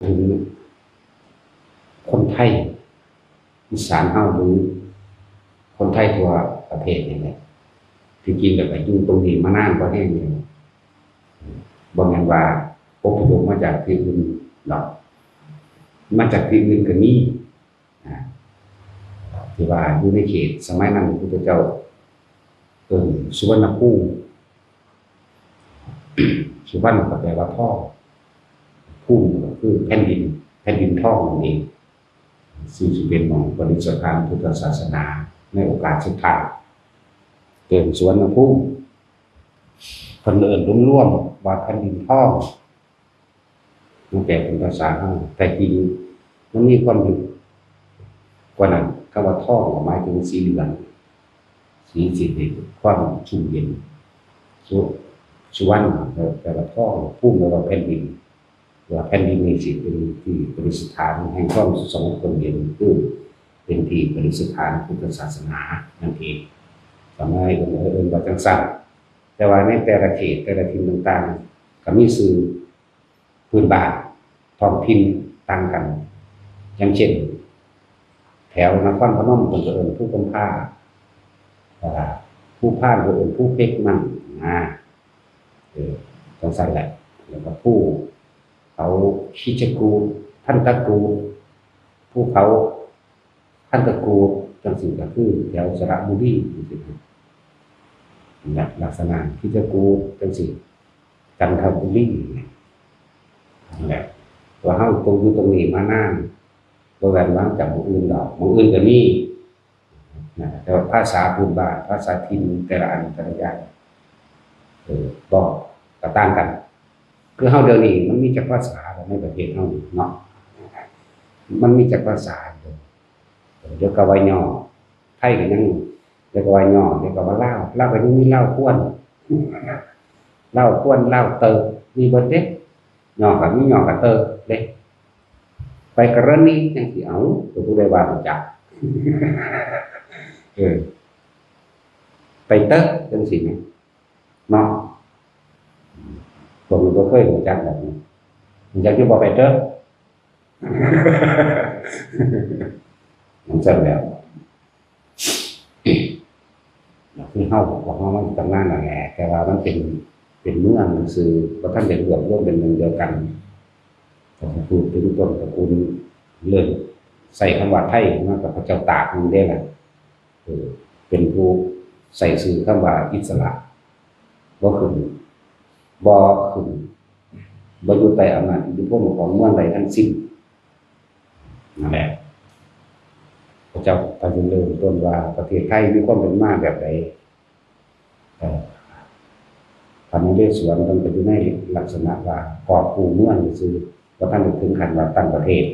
หรือคนไทยอีสานเฮาหรือคนไทยทั่วประเทศนี่แหละที่จริงแล้วก็อยู่ตรงนี้มานานกว่าแน่นี่บ่แม่นว่าอพยพมาจากที่อื่นดอกมาจากที่อื่นก็มีที่ว่าอยู่ในเขตสมัยนั้นพระพุทธเจ้าสุวรรณภูมิสุวรรณก็แปลว่าท่อภูมิก็คือแผ่นดินท่องนั่นเองซึ่งเป็นของปฏิสถานพุทธศาสนาในโอกาสสุดท้ายเกิดสุวรรณภูมิคนเอิ้นร่วมๆว่าแผ่นดินท่องมันแปลเป็นภาษาเขาแต่จริงมันมีความลึกกว่านั้นคำว่าท่องหมายถึงสีเหลืองสีความชุ่มเย็นสุวรรณแปลว่าท่องภูมิแปลว่าแผ่นดินว่าแผ่นดินนี้สิเป็นที่ประดิษฐานแห่งความสงบเย็นคือเป็นที่ประดิษฐานพุทธศาสนานั่นเองทำให้องค์เอิญว่าจังสันแต่ว่าในแต่ละเขตแต่ละถิ่นต่างๆก็มีสื่อพื้นบ้านท้องถิ่นต่างกันอย่างเช่นแถวนครพนมคนเอิญผู้กำพร้าผู้พานคนเอิญผู้เพ็กมั่งจังสันแหละแล้วก็ผู้เขาชิจกูท่านตะกูผู้เขาท่านตะกูจังสิ่งก็คือแถวสระบุรีลักษณะชิจกูจังสิ่งจันทบุรีนั่นแหละตัวเฮาตรงอยู่ตรงนี้มานานบ่แม่นว่าจากหมู่อื่นดอกหมู่อื่นก็มีแต่ว่าภาษาพื้นบ้านภาษาถิ่นแต่ละอันแต่ละอย่างบอกก็ต่างกันคือเฮาเดี๋ยวนี้มันมีจักภาษาในประเทศเฮาเนาะมันมีจักภาษาเดี๋ยวก็ว่าย่อไทยก็ยังเดี๋ยวก็ว่าย่อเดี๋ยวก็ว่าลาวก็ยังมีลาวควรลาวเตอมีเบิดเด้ย่อก็มีย่อก็เตอเด้ไปกรณีจังสิเอาตัวผู้ใดว่ารู้จักไปเตอจังสิแม่เนาะผมก็เคยรู้จักแบบนี้รู้จักอยู่บ่ไปเด้อมันจะแล้วคือเฮาบอกว่ามันตำนานนั่นแหละแต่ว่ามันเป็นเมืองคือบ่ทันได้รวมเป็นเมืองเดียวกันก็พูดถึงต้นตระกูลเลยใส่คำว่าไทยมากับพระเจ้าตากนี่ได้ล่ะเป็นผู้ใส่ชื่อคำว่าอิสระบ่ขึ้นบ่อยู่ใต้อำนาจอิทธิพลของเมืองใดทั้งสิ้นนั่นแหละพระเจ้าตากเริ่มต้นว่าประเทศไทยมีความเป็นมาแบบใดพระนเรศวรต้องไปอยู่ในลักษณะว่ากอบกู้เมืองซื่อบ่ทันได้ถึงขั้นว่าตั้งประเทศ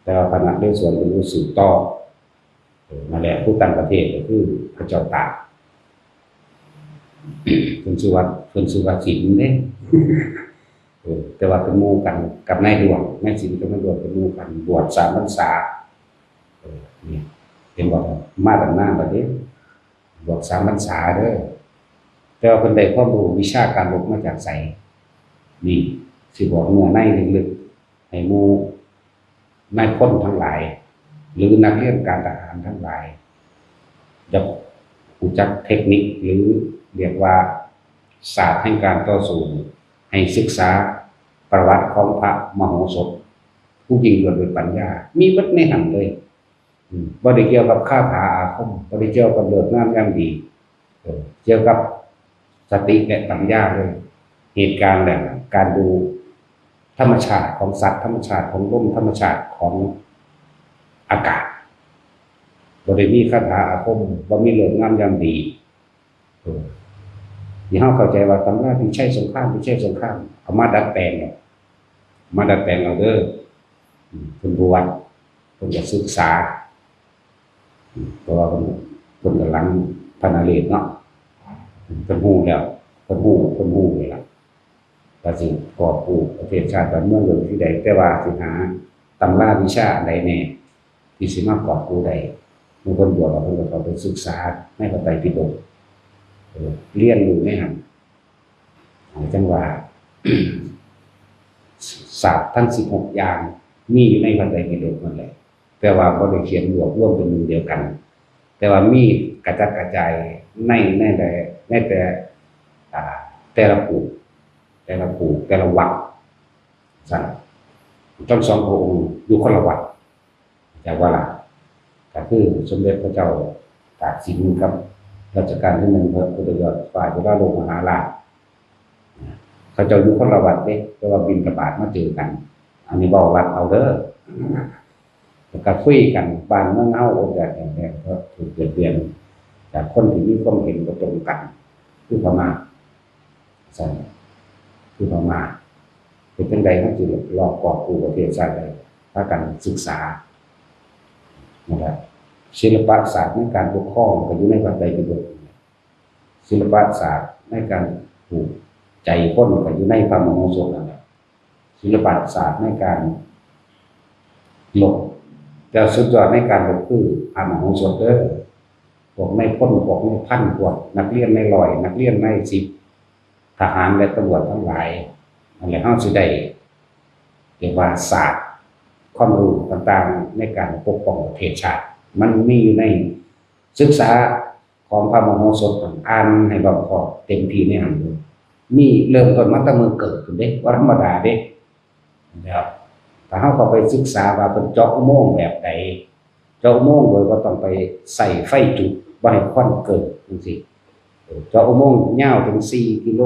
แต่ว่าพระนเรศวรเป็นผู้สืบต่อนั่นแหละผู้ตั้งประเทศก็คือพระเจ้าตากเพิ่นชื่อว่าสินเด้แต่ว่าเป็นหมู่กันกับนายหลวงนายสินกับนายหลวงเป็นหมู่กันบวช3พรรษานี่เป็นบ่มาตั้งนานบัดนี้บวช3พรรษาเด้อแต่ว่าเพิ่นได้ความรู้วิชาการรบมาจากไสนี่สิบอกเนื้อในลึกๆให้หมู่นายพลทั้งหลายหรือนักเรียนการทหารทั้งหลายจะรู้จักเทคนิคหรือเรียกว่าศาสตร์แห่งการต่อสู้ให้ศึกษาประวัติของพระมโหสถผู้ยิ่งยวดด้วยปัญญามีเบิดในหันเลยบ่ได้เกี่ยวกับคาถาอาคมบ่ได้เกี่ยวกับเลิศงามยามดีเกี่ยวกับสติและปัญญาเลยเหตุการณ์แบบการดูธรรมชาติของสัตว์ธรรมชาติของลมธรรมชาติของอากาศบ่ได้มีคาถาอาคมบ่มีเลิศงามยามดีที่เฮาเข้าใจว่าตำราที่ใช้สงครามเอามาดัดแปลงเอาเด้อเพิ่นบวชเพิ่นจะศึกษาเพราะว่าเพิ่นกำลังพระนเรศเนาะเพิ่นฮู้แล้วเพิ่นฮู้นี่ล่ะว่าสิกอบกู้ประเทศชาติบ้านเมืองโดยที่ใดแต่ว่าสิหาตำราวิชาใดแน่ที่สิมากอบกู้ได้เมื่อเพิ่นบวชแล้วเพิ่นก็เข้าไปศึกษาในพระไตรปิฎกเรียนรู้ในหันจังว่า ศาสตร์ทั้ง16อย่างมีอยู่ในพระไตรปิฎกนั่นแหละแต่ว่าบ่ได้เขียนรวบรวมเป็นหนึ่งเดียวกัน แต่ว่ามีกระจัดกระจายในแต่ละภูแต่ละวรรคสั่นทั้งสองพระองค์อยู่คนละวรรคจากว่าล่ะก็คือสมเด็จพระเจ้าตากสินกับรัชกาลที่1พระพุทธยอดฟ้าจุฬาโลกมหาราชเขาเจ้าอยู่คนละวรรคเด้แต่ว่าบิณฑบาตมาเจอกันอันนี้บอกวัดเอาเด้อแล้วก็คุยกันบ้านเมืองเฮาโอ้ยแต่ก็ถูกเปลี่ยนจากคนที่มีความเห็นบ่ตรงกันคือพม่าใช่คือพม่าเป็นจังได๋มันสิรอบกอบกู้ประเทศชาติได้พากันศึกษานะครับศิลปศาสตร์ในการปกครองก็อยู่ในพระไตรปิฎกศิลปศาสตร์ในการปลูกใจคนก็อยู่ในพระมโหสถนั่นแหละศิลปศาสตร์ในการลบแต่สุดยอดในการลบคือพระมโหสถเด้อพวกในพ้นพวกในพันพวกนักเรียนในร้อยนักเรียนใน10ทหารและตำรวจทั้งหลายนั่นแหละเฮาสิได้เรียกว่าศาสตร์ความรู้ต่างๆในการปกป้องประเทศชาติมันมีอยู่ในศึกษาของพระมโหสถอ่านให้รอบคอบเต็มที่ในหันมีเริ่มต้นมาตั้งมือเกิดขึ้นเด้บ่ธรรมดาเด้นะครับถ้าเฮาเข้าไปศึกษาว่าเพิ่นเจาะอุโมงค์แบบใดเจาะอุโมงค์โดยบ่ต้องไปใส่ไฟจุดบ่ให้ควันเกิดจังซี่เจาะอุโมงค์ยาวถึง4กิโล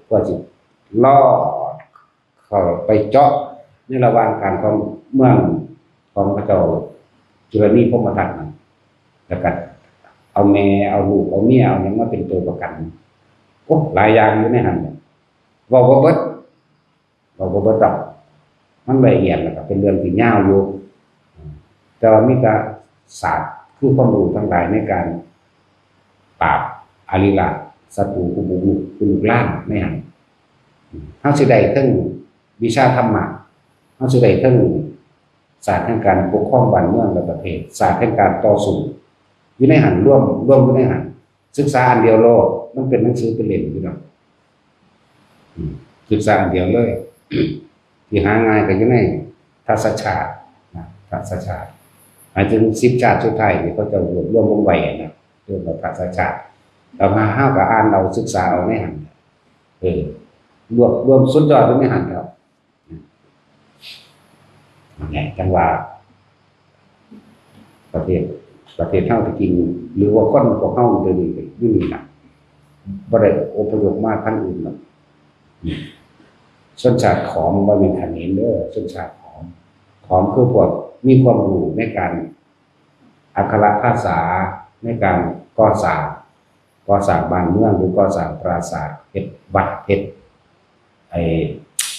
กว่าสิลอดเข้าไปเจาะในระหว่างการของเมืองของพระเจ้าจุลนีพรหมทัตนั่นแล้วก็เอาแม่เอาลูกเอาเมียเอาหยังมาเป็นตัวประกันโอ้หลายอย่างอยู่ในหั่นเว้าบ่เบิดดอกมันละเอียดแล้วก็เป็นเรื่องที่ยาวอยู่แต่ว่ามีแต่ศาสตร์คือความรู้ทั้งหลายในการปราบอริราชศัตรูผู้บุกรุกผู้ลุกลานในหั่นเฮาสิได้ทั้งวิชาธรรมะเฮาสิได้ทั้งศาสตร์แห่งการปกครองบ้านเมืองและประเทศศาสตร์แห่งการต่อสู้อยู่ในหั่นร่วมอยู่ในหั่นศึกษาอันเดียวโลกมันเป็นหนังสือเป็นเล่มอยู่เนาะศึกษาอันเดียวเลยที่หาง่ายก็อยู่ในทัศชาตินะทัศชาติหมายถึง10ชาติสุดท้ายที่เขาจะรวบรวมลงไว้นะเรียกว่าทัศชาติเรามาเฮาก็อ่านเอาศึกษาเอาในหั่นรวมสุดยอดอยู่ในหั่นครับเนี่ยจังว่าประเทศเฮาที่จริงหรือว่าคนพวกเฮาเดี๋ยวนี้อยู่นี่น่ะบ่ได้อพยพมาทางอื่นหรอกชนชาติขอมบ่แม่นเขมรเด้อชนชาติขอมคือพวกมีความรู้ในการอักขระภาษาในการก่อสร้างบ้านเมืองหรือก่อสร้างปราสาทเฮ็ดวัดเฮ็ด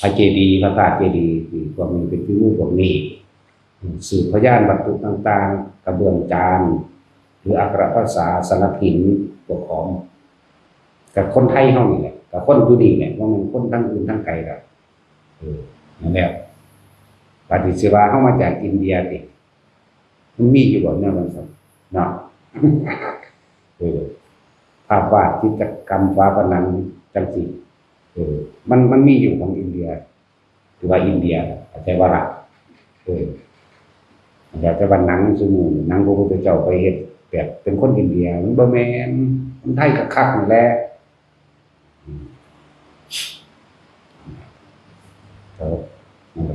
พระเจดีย์พระธาตุเจดีย์ที่พวกนี้เป็นฝีมือพวกนี้สืบพยานวัตถุต่างๆกระเบื้องจานหรืออักขระภาษาสลักหินพวกของกับคนไทยเฮานี่แหละกับคนอยู่นี่แหละบ่แม่นคนทั้งอื่นทั้งไกลดอกนั่นแหละปฏิสิว่าเฮามาจากอินเดียติมันมีอยู่บ่แนวนั้นซั่นเนาะภาพวาดจิตรกรรมฝาผนังจังซี่มันมีอยู่ของอินเดียหรือว่าอินเดียแต่ว่าล่ะแต่ว่าหนังซุมื้อหนังพระพุทธเจ้าไปเฮ็ดแบบเป็นคนอินเดียมันบ่แม่นคนไทยคักๆนั่นแหละ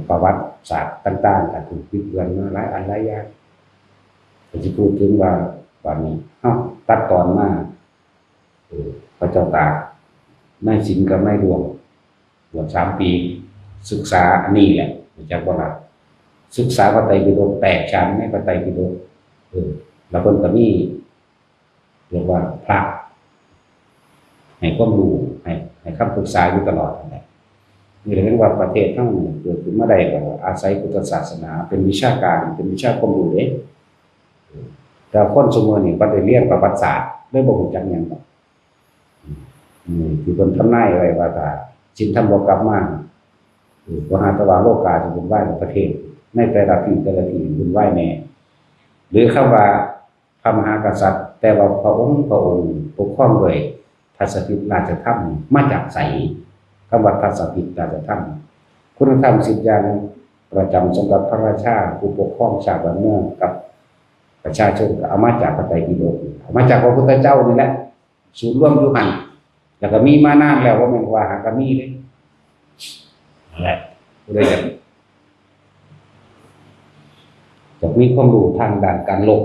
ประวัติศาสตร์ต่างๆก็ถูกบิดเบือนมาหลายอันหลายอย่างก็สิพูดถึงว่าบัดนี้ตัดตอนมาพระเจ้าตากนายสิงห์กับนายหลวงบวช3 ปีศึกษาอันนี้แหละจากบ่ล่ะศึกษาพระไตรปิฎกแตกฉานในพระไตรปิฎกแล้วเพิ่นก็มีเรียกว่าพระให้ความรู้ให้คำปรึกษาอยู่ตลอดนั่นแหละนี่เรียกว่าประเทศทั้งเกิดขึ้นมาได้ก็อาศัยพุทธศาสนาเป็นวิชาการเป็นวิชาความรู้เด้แต่คนซุมื้อนี้บ่ได้เรียนประวัติศาสตร์เลยบ่รู้จักหยังดอกที่เพิ่นทำนายไว้ว่าถ้าศีลธรรมบ่กลับมาบ่หาแตว่าโลกาสิวุ่นวายในประเทศในแต่ละที่วุ่นวายแน่หรือคำว่าพระมหากษัตริย์แต่ว่าพระองค์ปกครองด้วยทัศพิธราชธรรมมาจากไสคำว่าทัศพิธราชธรรมค คุณธรรม10อย่างประจำสำหรับพระราชาผู้ปกครองชาติบ้านเมืองกับประชาชนก็เอามาจากพระไตรปิฎกเอามาจากพระพุทธเจ้านี่แหละศูนย์รวมอยู่หั่นแล้วก็มีมานานแล้วว่าแม่นว่าหาก็มีเด้นั่นแหละผู้ใดจะมีความรู้ทางด้านการลบ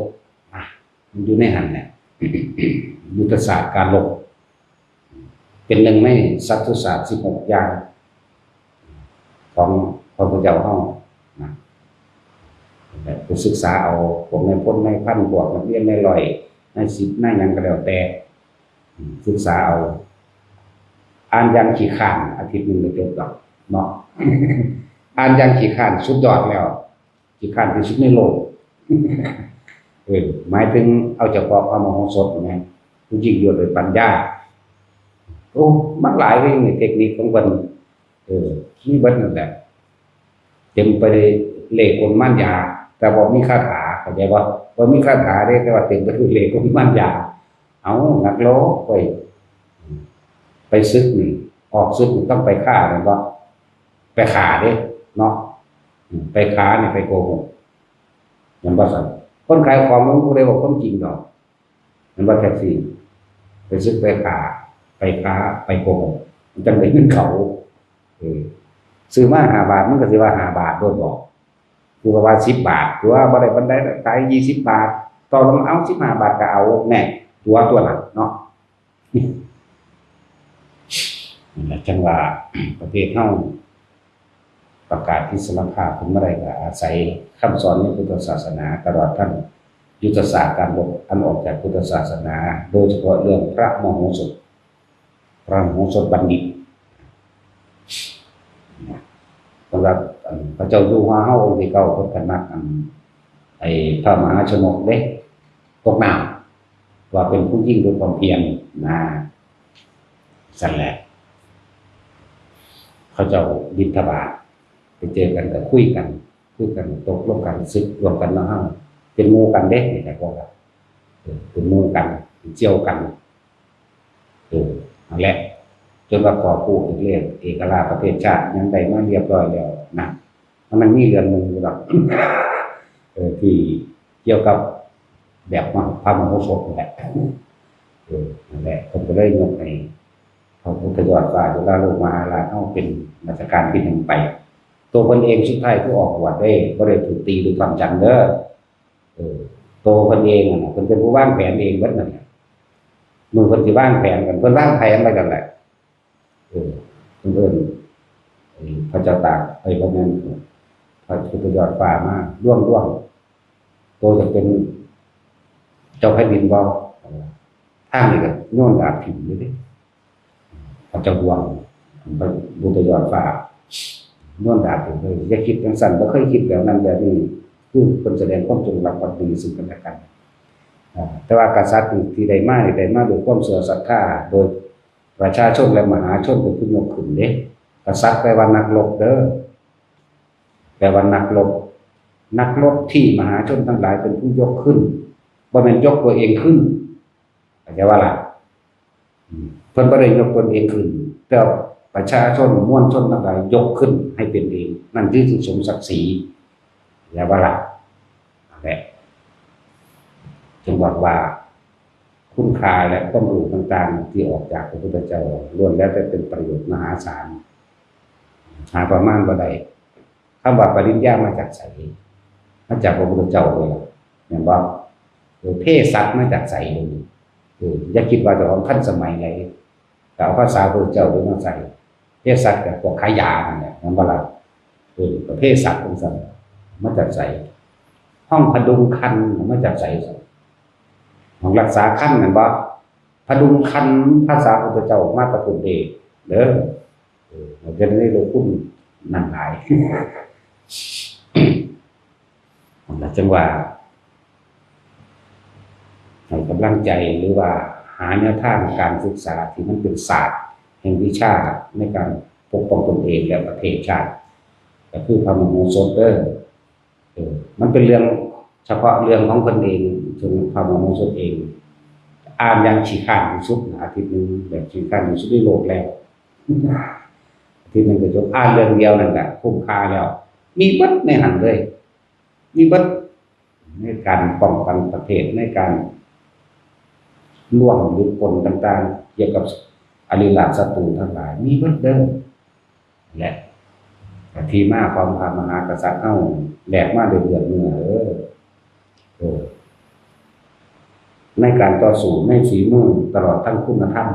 มันอยู่ในหั่นแหละยุทธศาสตร์การลบเป็นหนึ่งในสัตว์ศาสตร์16อย่างของพระพุทธเจ้าเฮานะไปศึกษาเอาพวกในพลในพันพวกนักเรียนในร้อยใน10ในหยังก็แล้วแต่ศึกษาเอาอ่านอย่างขี้ข้านอาทิตย์นึงก็จบแล้วเนาะอ่านอย่างขี้ข้านสุดยอดแล้วขี้ข้านที่สุดในโลกหมายถึงเอาเฉพาะพระมโหสถแม่นผู้ยิ่งยวดด้วยปัญญาโอ้มันหลายเรื่องในเทคนิคของเพิ่นมีเบิดนั่นแหละเต็มไปด้วยเลขกลมันยาแต่บ่มีคาถาเข้าใจบ่มีคาถาเด้แต่ว่าเต็มไปด้วยเลขกลมันยาเอานักโลไปศึกนี่ออกศึกต้องไปฆ่าแม่นบ่ไปฆ่าเด้เนาะไปฆ่านี่ไปโกหกแม่นบ่ซั่นคนขายของมันบ่ได้บอกความจริงดอกแม่นบ่แท็กซี่ไปศึกไปฆ่าไปโกหกมันจังได้เงินเขาซื้อมา5 บาทมันก็สิว่า5 บาทโดนบอกกูก็ว่า10 บาทคือว่าบ่ได้ปานใดขาย20 บาทต่อลงเอา15 บาทก็เอาแน่ตัวหลักเนาะนั่นแหละจังว่าประเทศเฮาประกาศอิสรภาพขึ้นมาได้ก็อาศัยคำสอนในพุทธศาสนาตลอดทั้งยุทธศาสตร์การรบอันออกจากพุทธศาสนาโดยเฉพาะเรื่องพระมโหสถบัณฑิตสำหรับพระเจ้าอยู่หัวเฮาองค์ที่เก่าเพิ่นก็นักพระมหาชนกเด้ตกน้ำว่าเป็นผู้ยิ่งด้วยความเพียรนะสั่นแหละเขาเจ้าบิณฑบาตไปเจอกันก็คุยกันตกลงกันศึกรวมกันเนาะเฮาเป็นหมู่กันเด้นี่แหละพวกเราเป็นหมู่กันเจียวกันนั่นแหละจนว่าก่อกู้อีกเรื่องเอกราชประเทศชาติยังได้มาเรียบร้อยแล้วนะมันมีเรื่องนึงอยู่ดอกที่เกี่ยวกับแบบพระมโหสถนั่นแหละนั่นแหละผมก็เลยยกให้พระพุทธยอดฟ้าจุฬาโลกมหาราชเฮาเป็นราชการที่1ไปตัวเพิ่นเองสุดท้ายผู้ออกบวชได้บ่ได้ถูกตีด้วยความจันเด้อตัวเพิ่นเองน่ะเพิ่นเป็นผู้วางแผนเองเบิดนั่นแหละมื้อเพิ่นสิวางแผนกันเพิ่นวางแผนไว้กันแหละเพิ่นพระเจ้าตากพระแม่นพระพุทธยอดฟ้ามาร่วงตัวจะเป็นเจ้าแผ่นดินบ่ทางนี้ก็โยนดาบถิ่มอยู่เด้พระเจ้าหวงพระพุทธยอดฟ้าโยนดาบถิ่มเลยอย่าคิดจังซั่นบ่เคยคิดแบบนั้นแบบนี้คือเพิ่นแสดงความจงรักภักดีซึ่งกันและกันแต่ว่ากษัตริย์ที่ได้มาด้วยความเสื่อศรัทธาโดยประชาชนและมหาชนเป็นผู้ยกขึ้นเด้กษัตริย์แปลว่านักรบเด้อแปลว่านักรบที่มหาชนทั้งหลายเป็นผู้ยกขึ้นบ่แม่นยกตัวเองขึ้นเข้าใจว่าล่ะเพิ่นบ่ได้ยกตนเองขึ้นแต่ประชาชนมวลชนทั้งหลายยกขึ้นให้เป็นเองนั่นคือสมศักดิ์ศรีเข้าใจว่าล่ะนั่นแหละจึงบอกว่าคุณค่าและความรู้ต่างๆที่ออกจากพระพุทธเจ้าล้วนแล้วแต่เป็นประโยชน์มหาศาลหาประมาณบ่ได้คำว่าปริญญามาจากไสมาจากพระพุทธเจ้าเลยล่ะแม่นบ่เภสัชมาจากไสเลยอย่าคิดว่าเจ้าของทันสมัยไหนแต่เอาภาษาพระพุทธเจ้ามาใส่เภสัชก็พวกขายยานั่นแหละแม่นบ่ล่ะประเภทสัตว์ของสัตว์มาจากไสห้องพดุงคันมาจากไสของรักษาคันนั่นบ่พดุงคันภาษาพระพุทธเจ้ามาประทุนเดชเด้อเราจะได้รู้คุณนั่นหลายแล้วจังว่าให้กำลังใจหรือว่าหาแนวทางการศึกษาที่มันเป็นศาสตร์แห่งวิชาในการปกป้องตนเองและประเทศชาติก็คือพระมโหสถมันเป็นเรื่องเฉพาะเรื่องของคนเองถึงพระมโหสถเองอ่านอย่างฉีกขาดที่สุดอาทิตย์นึงแบบฉีกขาดที่สุดในโลกแล้ว ที่มันก็จบอ่านเรื่องเดียวนั่นแหละคุ้มค่าแล้วมีเบิดในหันเลยมีเบิดในการป้องกันประเทศในการล่วงหรือผลต่างๆเกี่ยวกับอริราชศัตรูทั้งหลายมีเบิดเด้อและที่มาความพามหากษัตริย์เฮาแหลกมาด้วยเลือดเนื้อในการต่อสู้ในฝีมือตลอดทั้งคุณธรรม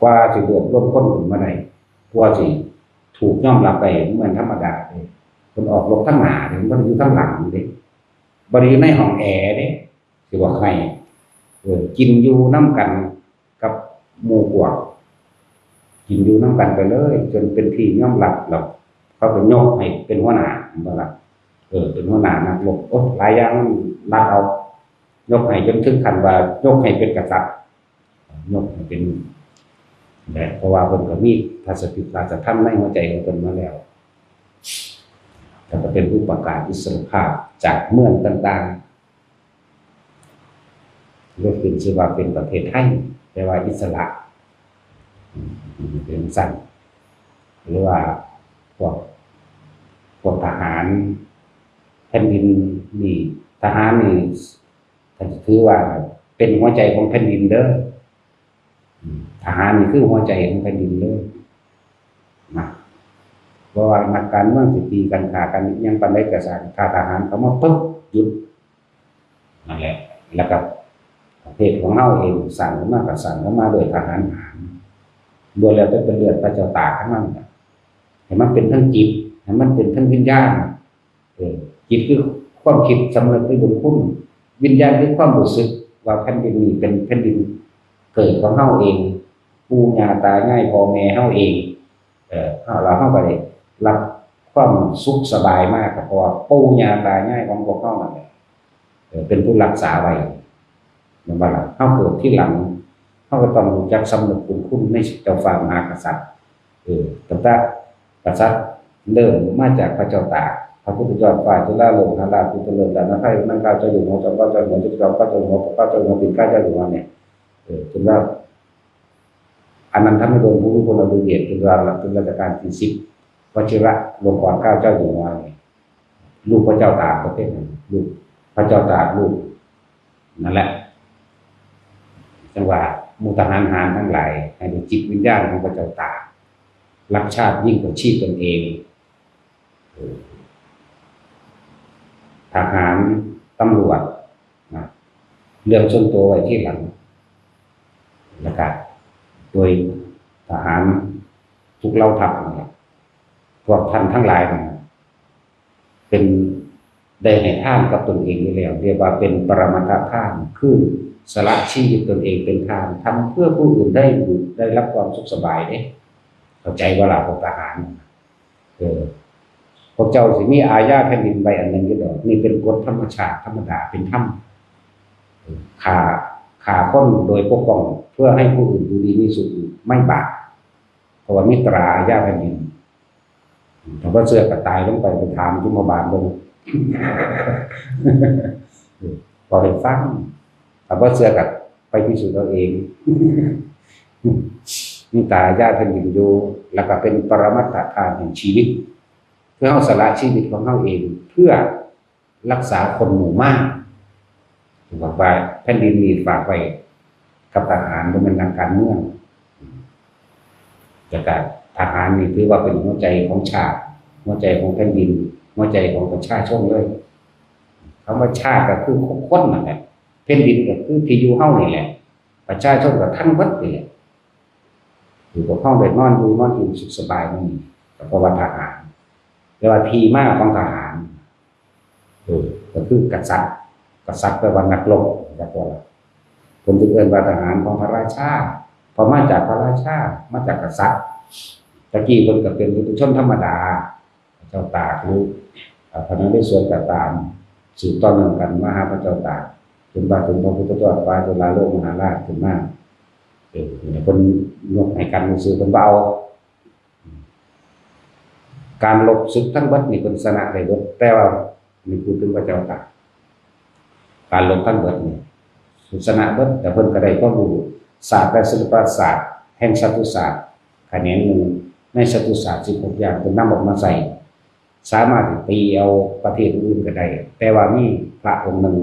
กว่าสิรวบรวมคนขึ้นมาได้กว่าสิถูกยอมรับได้เหมือนธรรมดาเด้คนออกรบทั้งหน้าเด้บ่ได้อยู่ทั้งหลังเด้บ่ได้อยู่ในห้องแอร์เด้สิว่าใครกินอยู่นำกันกับหมู่พวกกินอยู่นำกันไปเลยจนเป็นที่ยอมรับแล้วเขาก็ยกให้เป็นหัวหน้าบ่ล่ะเป็นหัวหน้านักรบหลายอย่างนักเอายกให้จนถึงขั้นว่ายกให้เป็นกษัตริย์ยกให้เป็นและเพราะว่าเพิ่นก็มีพระสติราชธรรมในหัวใจของเพิ่นมาแล้วแล้วก็เป็นผู้ประกาศอิสรภาพจากเมืองต่างๆเรียกขึ้นชื่อว่าเป็นประเทศไทยแปลว่าอิสระเป็นสั้นหรือว่าพวกทหารแผ่นดินนี่ทหารนี่ถือว่าเป็นหัวใจของแผ่นดินเด้อทหารนี่คือหัวใจของแผ่นดินเลยนะเพราะว่านักการเมืองสิตีกันฆ่ากันยังปานใดก็สร้างถ้าทหารเขามาปึ๊บหยุดนั่นแหละแล้วก็ประเทศของเฮาเองสร้างขึ้นมาก็สร้างขึ้นมาโดยทหารโดยแล้วเป็นเลือดพระเจ้าตากทั้งนั้นให้มันเป็นทั้งจิตให้มันเป็นทั้งวิญญาณจิตคือความคิดสำนึกในบุญคุณวิญญาณคือความรู้สึกว่าแผ่นดินนี้เป็นแผ่นดินเกิดของเฮาเองปู่ย่าตายายพ่อแม่เฮาเองเราเฮาก็ได้รับความสุขสบายมากเพราะว่าปู่ย่าตายายของพวกเฮานั่นแหละเป็นผู้รักษาไว้แม่นบ่ล่ะเฮาเกิดที่หลังเฮาก็ต้องรู้จักสำนึกบุญคุณในเจ้าฟ้ามหากษัตริย์ตั้งแต่กษัตริย์เริ่มมาจากพระเจ้าตากพระพุทธเจ้าฝ่ายจุฬาโลกนาราพุทธเลิศดานภัยนั่งก้าวเจ้าอยู่หัวจอมเก้าเจ้าหัวจุดจอมเก้าเจ้าหัวเก้าเจ้าหัวปิ่นเก้าเจ้าอยู่หัวเนี่ยจนว่าอันนั้นทำให้โดนผู้คนเราดูเดียดจนว่าเป็นรัชกาลที่10วชิระลงกรณ์เก้าเจ้าอยู่หัวเนี่ยลูกพระเจ้าตากประเทศนั้นลูกพระเจ้าตากลูกนั่นแหละจังหวะมูทหารหารทั้งหลายให้เป็นจิตวิญญาณของพระเจ้าตากรักชาติยิ่งกว่าชีพตนเองทหารตำรวจนะเรื่องส่วนตัวไว้ที่หลังแล้วก็โดยทหารทุกเหล่าทัพนะพวกท่านทั้งหลายนะเป็นได้ให้ทานกับตนเองนี่แล้วเรียกว่าเป็นปรมัตถทานคือสละชีวิตตนเองเป็นทานทำเพื่อผู้อื่นได้รับความสุขสบายเด้เข้าใจว่าล่ะพวกทหารพวกเจ้าสิมีอาญาแผ่นดินใบอันนึงอยู่ดอกนี่เป็นกฎธรรมชาติธรรมดาเป็นธรรมฆ่าคนโดยปกป้องเพื่อให้ผู้อื่นดูดีมีสุขไม่บาปเพราะว่ามิตราอาญาแผ่นดินถ้าว่าเสือกระตายลงไปถามจุมบาลลงพอให้ฟังถ้าว่าเสือกับไปพิสูจน์เราเองมิตราอาญาแผ่นดินอยู่แล้วก็เป็นปรมัตถทานแห่งชีวิตเพื่อเอาสละชีวิตของเขาเองเพื่อรักษาคนหมู่มากบอกว่าแผ่นดินนี้ฝากไว้กับทหารบ่แม่นทางการเมืองแต่การทหารนี่ถือว่าเป็นหัวใจของชาติหัวใจของแผ่นดินหัวใจของประชาชนเลยคำว่าชาติก็คือคนนั่นแหละแผ่นดินก็คือที่อยู่เฮานี่แหละประชาชนก็ทั้งหมดนี่แหละอยู่กับเฮาได้นอนอยู่สุขสบายนี่ก็เพราะว่าทหารแต่ว่าที่มาของทหารก็คือกษัตริย์แปลว่านักรบแบบว่าคนที่เอิ้นว่าทหารของพระราชาพอมาจากพระราชามาจากกษัตริย์ตะกี้เพิ่นก็เป็นปุถุชนธรรมดาเจ้าตากหรือพระนเรศวรก็ตามสืบต่อเนื่องกันมาหาพระเจ้าตากจนมาถึงพระพุทธเจ้าฟ้าจุฬาโลกมหาราชขึ้นมาเพิ่นยกให้กันซื่อเพิ่นบ่เอาการลบศึกทั้งเบิดนี่เพิ่นชนะได้เบิดแต่ว่านี่พูดถึงพระเจ้าตากการลบทั้งเบิดนี่ชนะเบิดแต่เพิ่นก็ได้ความรู้ศาสตร์และศิลปศาสตร์แห่งสัตวศาสตร์ข คะแนนหนึ่งในศาสตร์ศาสตร์16อย่างเป็นนำออกมาใส่สามารถตีเอาประเทศอื่นก็ได้แต่ว่ามีพระองค์หนึ่ง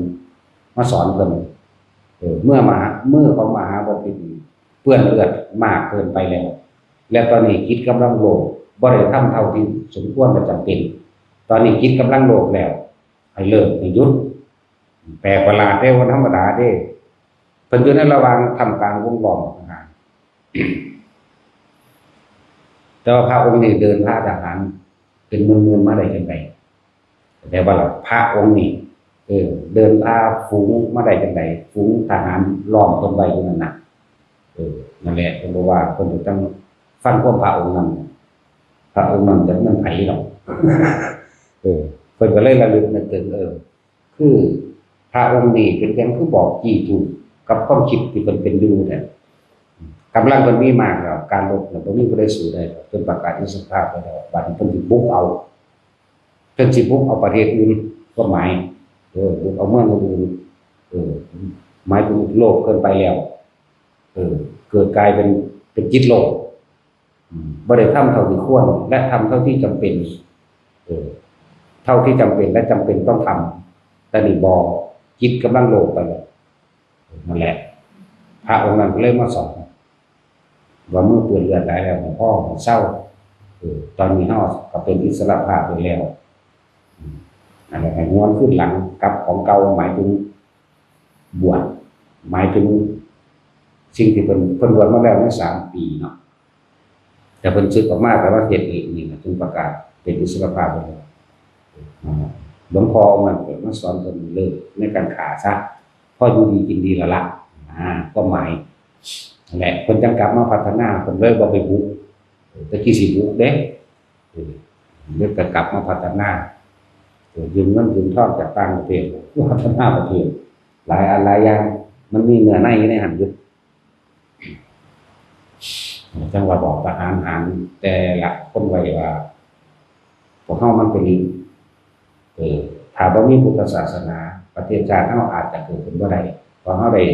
มาสอนเพิ่นเมื่อเขามาหาบ่ผิดเปื้อนเลือดมากเกินไปแล้วและตอนนี้คิดกำลังโลภบ่ได้ทำเท่าที่สมควรและจำเป็นตอนนี้คิดกำลังโลภแล้วให้เลิกให้หยุดแปลกประหลาดเด้วันธรรมดาเด้เพิ่นอยู่ในระหว่างทำกลางวงล้อมนะแต่ว่าพระองค์นี้เดินพาทหารเป็นหมื่นๆมาได้จังได๋แต่ว่าพระองค์นี้เดินพาฝูงมาได้จังได๋ฝูงทหารล้อมเพิ่นไว้อยู่นั่นน่ะนั่นแหละเพิ่นบอกว่าเพิ่นต้องฟังความพระองค์นั้นพระองค์นั้นจะมันไผหรอกเพิ่นก็เลยระลึกนึกถึงคือพระองค์นี้เป็นจังคือบอกจี้ถูกกับความคิดที่เพิ่นเป็นอยู่แท้กำลังเพิ่นมีมากแล้วการลบน่ะบ่มีผู้ใดสู้ได้เพิ่นประกาศอิสรภาพไปแล้วบัดนี้เพิ่นสิบุกเอาเพิ่นสิบุกเอาประเทศอื่นก็หมายบุกเอาเมืองอื่นหมายถึงโลกเกินไปแล้วเกิดกลายเป็นจิตโลกบ่ได้ทำเท่าที่ควรและทำเท่าที่จำเป็นเท่าที่จำเป็นและจำเป็นต้องทำแต่นี่บ่จิตกำลังโลกไปแล้วนั่นแหละพระองค์นั้นก็เลยมาสอนว่าเมื่อเปื้อนเลือดได้แล้วพ่อเศร้าตอนนี้เฮาก็เป็นอิสระภาพไปแล้วอันนั้นให้ง้วนขึ้นหลังกับของเก่าหมายถึงบวชหมายถึงสิ่งที่เพิ่นบวชมาแล้วใน3 ปีเนาะแต่เพิ่นสึกออกมาแต่ว่าเฮ็ดเองนี่นะจึงประกาศเป็นอิสระภาพไปแล้วหลวงพ่อมันเกิดมาสอนเพิ่นเลิกในการขาซะพออยู่ดีกินดีแล้วล่ะก็หมายนั่นแหละเพิ่นจังกลับมาพัฒนาเพิ่นเลยบ่ไปบุกแต่กี้สิบุกเด้เลิกก็กลับมาพัฒนายืมเงินยืมทองจากต่างประเทศพัฒนาประเทศหลายอะไรอย่างมันมีเนื้อในอยู่ในหันอยู่จังว่าบอกทหารแต่ละคนไว้ว่าพวกเฮามันเป็นถ้าบ่มีพุทธศาสนาประเทศชาติเฮาอาจจะเกิดขึ้นบ่ได้เพราะเฮาได้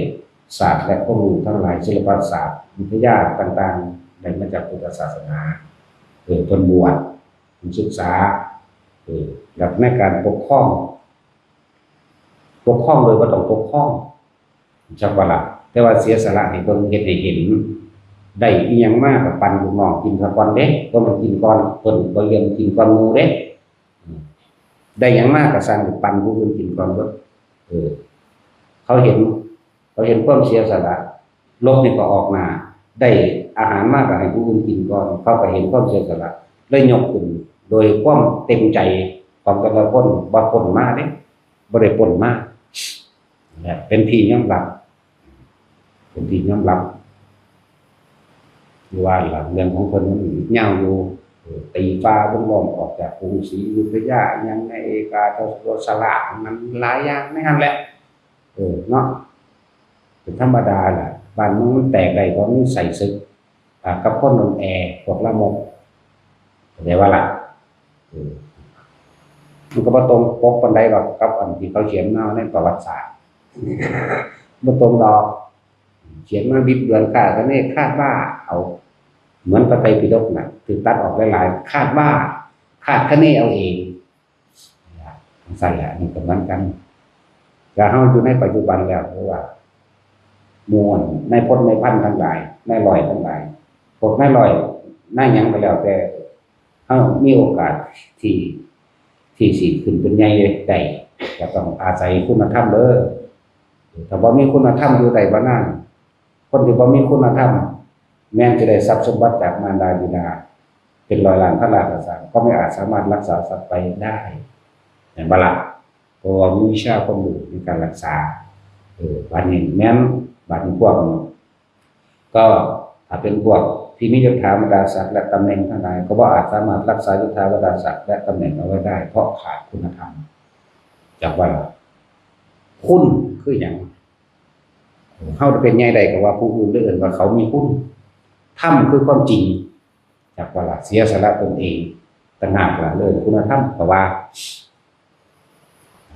ศาสตร์และความรู้ทั้งหลายศิลปศาสตร์วิทยาต่างๆได้มาจากพุทธศาสนาเพิ่นบวชศึกษาหลักในการปกครองโดยบ่ต้องปกครองจักว่าล่ะแต่ว่าเสียสละให้เบิ่งเฮ็ดให้เห็นได้อีหยังมาก็ปันลูกน้องกินซะก่อนเด้บ่มันกินก่อนเพิ่นบ่เรียนกินก่อนหมู่เด้ได้หยังมาก็สั่งปันผู้อื่นกินก่อนเบิดเขาเห็นความเสียสละลบนี่ก็ออกมาได้อาหารมากก็ให้ผู้อื่นกินก่อนเขาก็เห็นความเสียสละเลยยกขึ้นโดยความเต็มใจของแต่ละคนบ่ปนมาเด้บ่ได้ปนมาเนี่ยเป็นที่ยอมรับว่าหลังเรื่องของเพิ่นมันยาวอยู่ตีฟ้าวงล้อมออกจากกรุงศรีอยุธยาหยังในเอกาทศระมันหลายอย่างในนั้นแหละเนาะเป็นธรรมดาล่ะบ้านมันแตกได้เพราะมันใส่ศึกกับคนนนแอพวกละมกแต่ว่าล่ะมันก็บ่ตรงปกปานใดหรอกกับอันที่เขาเขียนมาในประวัติศาสตร์บ่ตรงดอกเขียนมาบิดเบือนคาดว่าเอาเหมือนพระไตรปิฎกน่ะถูกตัดออกหลายๆคาดว่าคาดคะเนเอาเองสั่นแหละนี่ก็เหมือนกันก็เฮาอยู่ในปัจจุบันแล้วเพราะว่ามวลในพจน์ในพันธุ์ทั้งหลายในลอยทั้งหลายพวกในลอยในหยังก็แล้วแต่เฮามีโอกาสที่สิขึ้นเป็นใหญ่ได้ก็ต้องอาศัยคุณธรรมเด้อถ้าบ่มีคุณธรรมอยู่ได้บ่นานคนที่บ่มีคุณธรรมแม้จะได้ทรัพย์สมบัติจากมารดาบิดาเป็นร้อยล้านพันล้านก็ตามก็ไม่อาจสามารถรักษาทรัพย์ไปได้เห็นบ่ล่ะเพราะว่ามีวิชาความรู้ในการรักษาบัดนี้แม้นบัดนี้พวกก็ถ้าเป็นพวกที่มียศถาบรรดาศักดิ์และตำแหน่งทั้งหลายก็บ่อาจสามารถรักษายศถาบรรดาศักดิ์และตำแหน่งเอาไว้ได้เพราะขาดคุณธรรมจากว่าคุณคือหยังเฮาจะเป็นใหญ่ใดก็ว่าผู้อื่นเอื่นว่าเขามีคุณธรรมคือความจริงจากว่าเสียสละตนเองต่างหากล่ะเลยคุณธรรมก็ว่า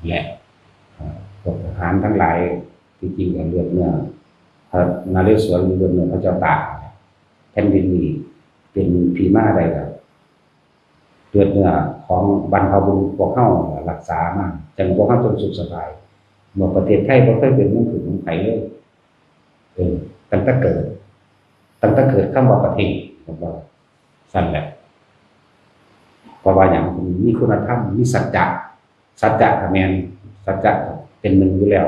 แหละพวกทหารทั้งหลายที่จริงก็เลือดเนื้อพระนเรศวรเลือดเนื้อพระเจ้าตากแผ่นดินนี้ เป็นที่มาได้ก็เลือดเนื้อของบรรพบุรุษพวกเฮารักษามาจังพวกเฮาจนสุขสบายเมื่อประเทศไทยบ่เคยเป็นเมืองขึ้นเมืองไผเลยตั้งแต่เกิดคำว่าประเทศผมว่าสั่นแหละเพราะว่าหยังมีคุณธรรมมีสัจจะก็แม่นสัจจะเป็นหนึ่งอยู่แล้ว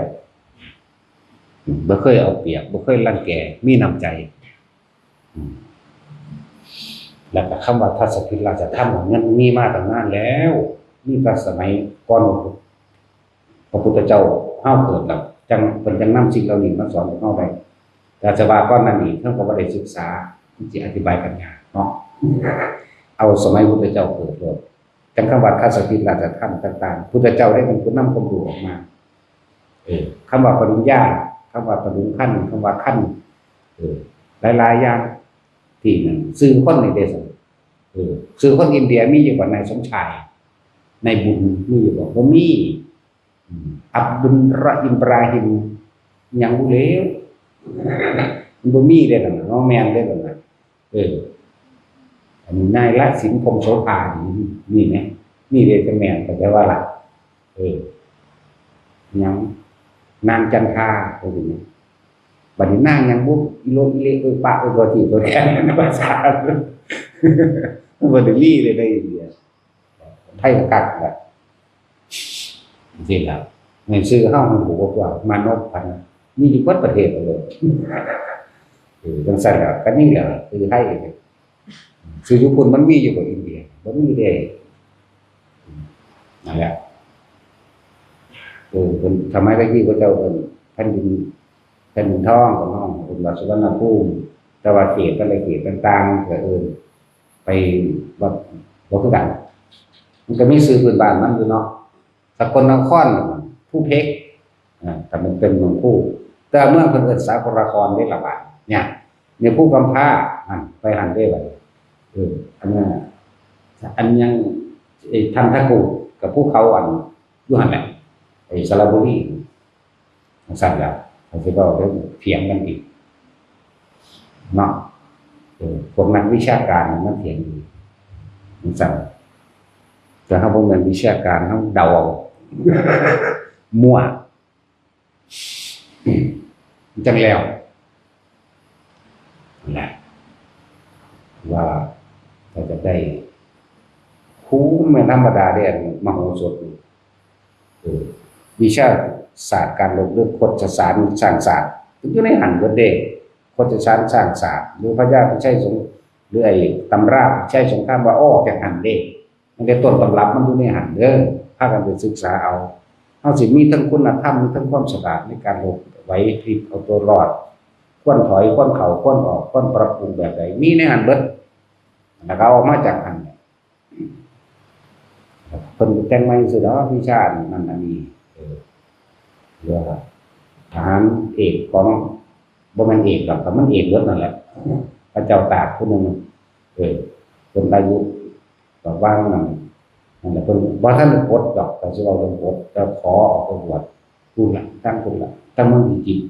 บ่เคยเอาเปรียบบ่เคยรังแกมีน้ำใจแล้วก็คำว่าทัศพิราชธรรมมันมีมาตั้งนานแล้วมีตั้งสมัยก่อนพระพุทธเจ้าเฮาเกิดแล้วจังเพิ่นจังนำสิ่งเหล่านี้มาสอนพวกเฮาได้แต่จะว่าก่อนนั้นนี่เพิ่นก็บ่ได้ศึกษาสิอธิบายกันยากเนาะเอาสมัยพุทธเจ้าเกิดเลยจังคำว่าทัศพิราชธรรมต่างๆพุทธเจ้าได้เป็นผู้นำความรู้ออกมาคำว่าปริญญาคำว่าปริญขั้นคำว่าขั้นหลายๆอย่างที่นั่นสื่อคนในเดชสื่อคนอินเดียมีอยู่กว่านายสมชายนายบุญมีอยู่บ่บ่มีอับดุลระอิบราฮิมยังบ่เลวบ่มีเด้นั่นเนาะแม่นเด้นั่นน่ะอันนี้นายละสินคมโสภานี่แหมนี่เด้จะแม่นแต่ว่าล่ะยังนางจันทาตัวนี้บัดนี้นางยังบุอีโลอีเลปะตัวที่ตัวแทนภาษาบ่ได้มีเลยได้ไทยกัดแบบจริงแล้วเงินซื้อเฮามันบ่ว่ามานพพันมีอยู่ทั่วประเทศเลยจังซั่นแล้วก็นี่แหละคือไทยซื้อญี่ปุ่นมันมีอยู่กับอินเดียบ่มีเด้นั่นแหละเป็นทำไมตะกี้พระเจ้าเป็นแผ่นดินทองของน้องเป็นวัดสุวรรณภูมิแต่ว่าเขตอะไรเขตต่างๆก็ไปวัดคือกันมันก็มีสื่อพื้นบ้านมันอยู่เนาะสกลนครผู้เพชรแต่มันเป็นเมืองผู้แต่เมื่อเพิ่นเอิ้นสากลนครได้ละบาดเนี่ยผู้กำพร้าไปหันได้บัดอันนั้นอันยังทันทกูกับภูเขาอันอยู่หั่นแหละสระบุรีสั่นแล้วเขาจะก็เถียงกันอีกเนาะพวกนักวิชาการมันเถียงอยู่สั่นแต่ถ้าพวกนักวิชาการเขาเดามั่วจังแล้วแหละว่าเราจะได้คู่ไม่ธรรมดาเด่นมโหสถวิชาศาสตร์การลงเรื่องโคจรสารสร้างศาสตร์อยู่ในหันเบิดเด้โคจรสารสร้างศาสตร์หรือพระญาติใช้สงหรือไอ้ตำราใช้สงครามว่าอ้อจากหันเด้มันเป็นต้นตำรับมันอยู่ในหันเด้อพากันไปศึกษาเอาเฮาสิมีทั้งคุณธรรมมีทั้งความฉลาดในการลงไว้พลิกเอาตัวรอดควรถอยควรเข้าควรออกควรปรับปรุงแบบใดมีในหันเบิดแล้วก็เอามาจากหันเพิ่นแต่งใหม่ซื่อดอกวิชานั้นอันนี้เรือทหารเอกของบ่แม่นเอกหรอกแต่มันเอกเบิดนั่นแหละพระเจ้าตากผู้นึงเพิ่นอายุก็ว่างนั่นแหละเพิ่นบ่ทันได้ปลดดอกแต่สิเอาเรื่องปลดจะขอออกไปบวชผู้ละตั้งผู้ละตั้งเมืองอียิปต์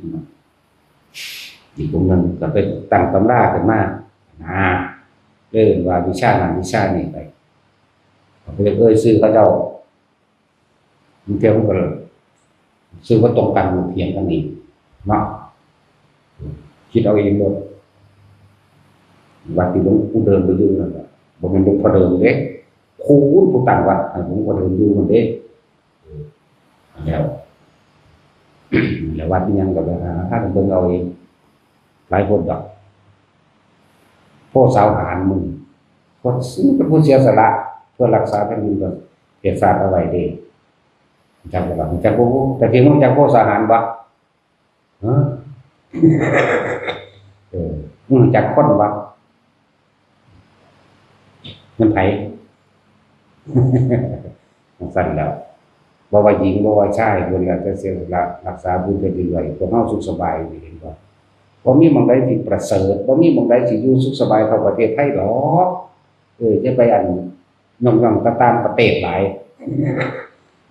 อีกคนนึงก็ไปตั้งตำราขึ้นมาเรียนว่าวิชานั้นวิชานี้ไปเพิ่นชื่อเขาเจ้ามันเที่ยวมันก็ซื้อว่าตรงกันเพียงกันอีกเนาะคิดเอาเองเลยวัดที่หลวงปู่เดินไปอยู่นั่นแหละบ่แม่นหลวงพ่อเดินเด้ครูผู้ต่างวัดหลวงพ่อเดินอยู่นั่นเด้แล้ววัดนี้ยังก็ไปหาท่านเบิ่งเอาเองหลายคนดอกพ่อสาวหารมึงคนซึ่งเป็นผู้เสียสละเพื่อรักษาแผ่นดินเพื่อศาสตร์เอาไว้เด้จักบ่จักบ่แต่เพียงว่าจักพ่อสาวหารบ่จักคนบ่มันไผสั่นแล้วบ่ว่าหญิงบ่ว่าชายเพิ่นก็จะเสียสละรักษาบุญไปเรื่อยๆพวกเฮาสุขสบายนี่เห็นบ่บ่มีหม้องใดที่ประเสริฐบ่มีหม้องใดสิอยู่สุขสบายเท่าประเทศไทยหรอกจะไปอันย่องๆตามประเทศหลาย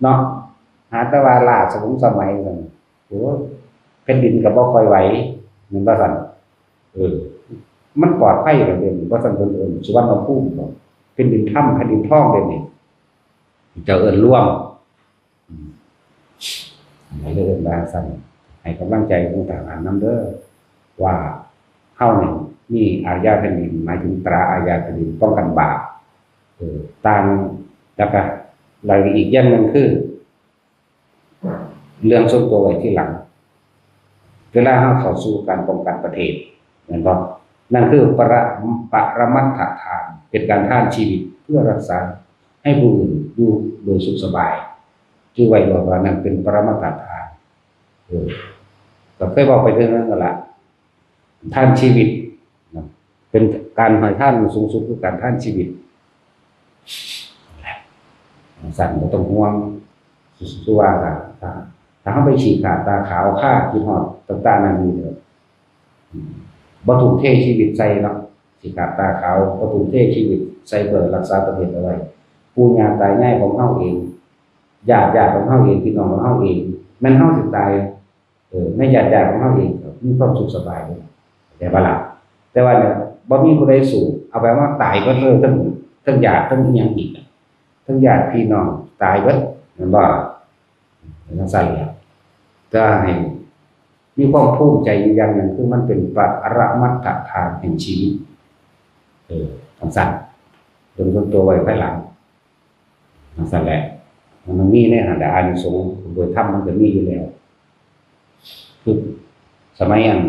เนาะหาแต่ว่าล้าสมัยนั่นโอ้แผ่นดินก็บ่ค่อยไหวเหมือนว่าซั่น มันปลอดภัยแล้วเด้บ่ซั่นเพิ่นเอิ้นสุวรรณภูมิบ่เป็นดินถ้ำแผ่นดินทองเด้นี่เจ้าเอิ้นร่วมให้เอิ้นว่าซั่นให้กำลังใจของทหารนำเด้อว่าเฮานี่มีอาญาแผ่นดินหมายถึงตราอาญาแผ่นดินป้องกันบาปต่างแล้วก็รายละเอียดอีกอย่างหนึงคือเรื่องส่วนตัวไว้ที่หลังเวลาเฮาเข้าสู่การป้องกันประเทศแม่นบ่นั่นคือปรมัตถทานเป็นการทานชีวิตเพื่อรักษาให้ผู้อื่นอยู่โดยสุขสบายชื่อไว้ว่านั่นเป็นปรมัตถทานก็เคยบอกไปเรื่องนั้นก็ละทานชีวิตเป็นการให้ท่านสูงสุดคือการท่านชีวิตสั่นบ่ต้องห่วงสุว่าถ้าเฮาไปฉีกขาดตาขาวฆ่าคิดฮอดต่างๆนั่นนี่เด้อบ่ทุ่มเทชีวิตใส่เนาะฉีกขาดตาขาวบ่ทุ่มเทชีวิตใส่เพื่อรักษาประเทศเอาไว้ปู่ย่าตายายของเฮาเองญาติของเฮาเองพี่น้องของเฮาเองแม่นเฮาสิตายในญาติของเฮาเองมีความสุขสบายแต่บ่ล่ะแต่ว่าเนี่ยบ่มีผู้ใดสู้เอาไปว่าตายเบิดเลยทั้งญาติทั้งอีหยังอีกทั้งญาติพี่น้องตายเบิดแม่นบ่จังซั่นแหละก็ให้มีความภูมิใจอยู่อย่างหนึ่งคือมันเป็นปรมัตถทานแห่งชีวิตจังซั่นจนตัวไว้ภายหลังจังซั่นแหละมันมีในหันแต่อานิสงส์โดยธรรมมันก็มีอยู่แล้วคือสมัยอัน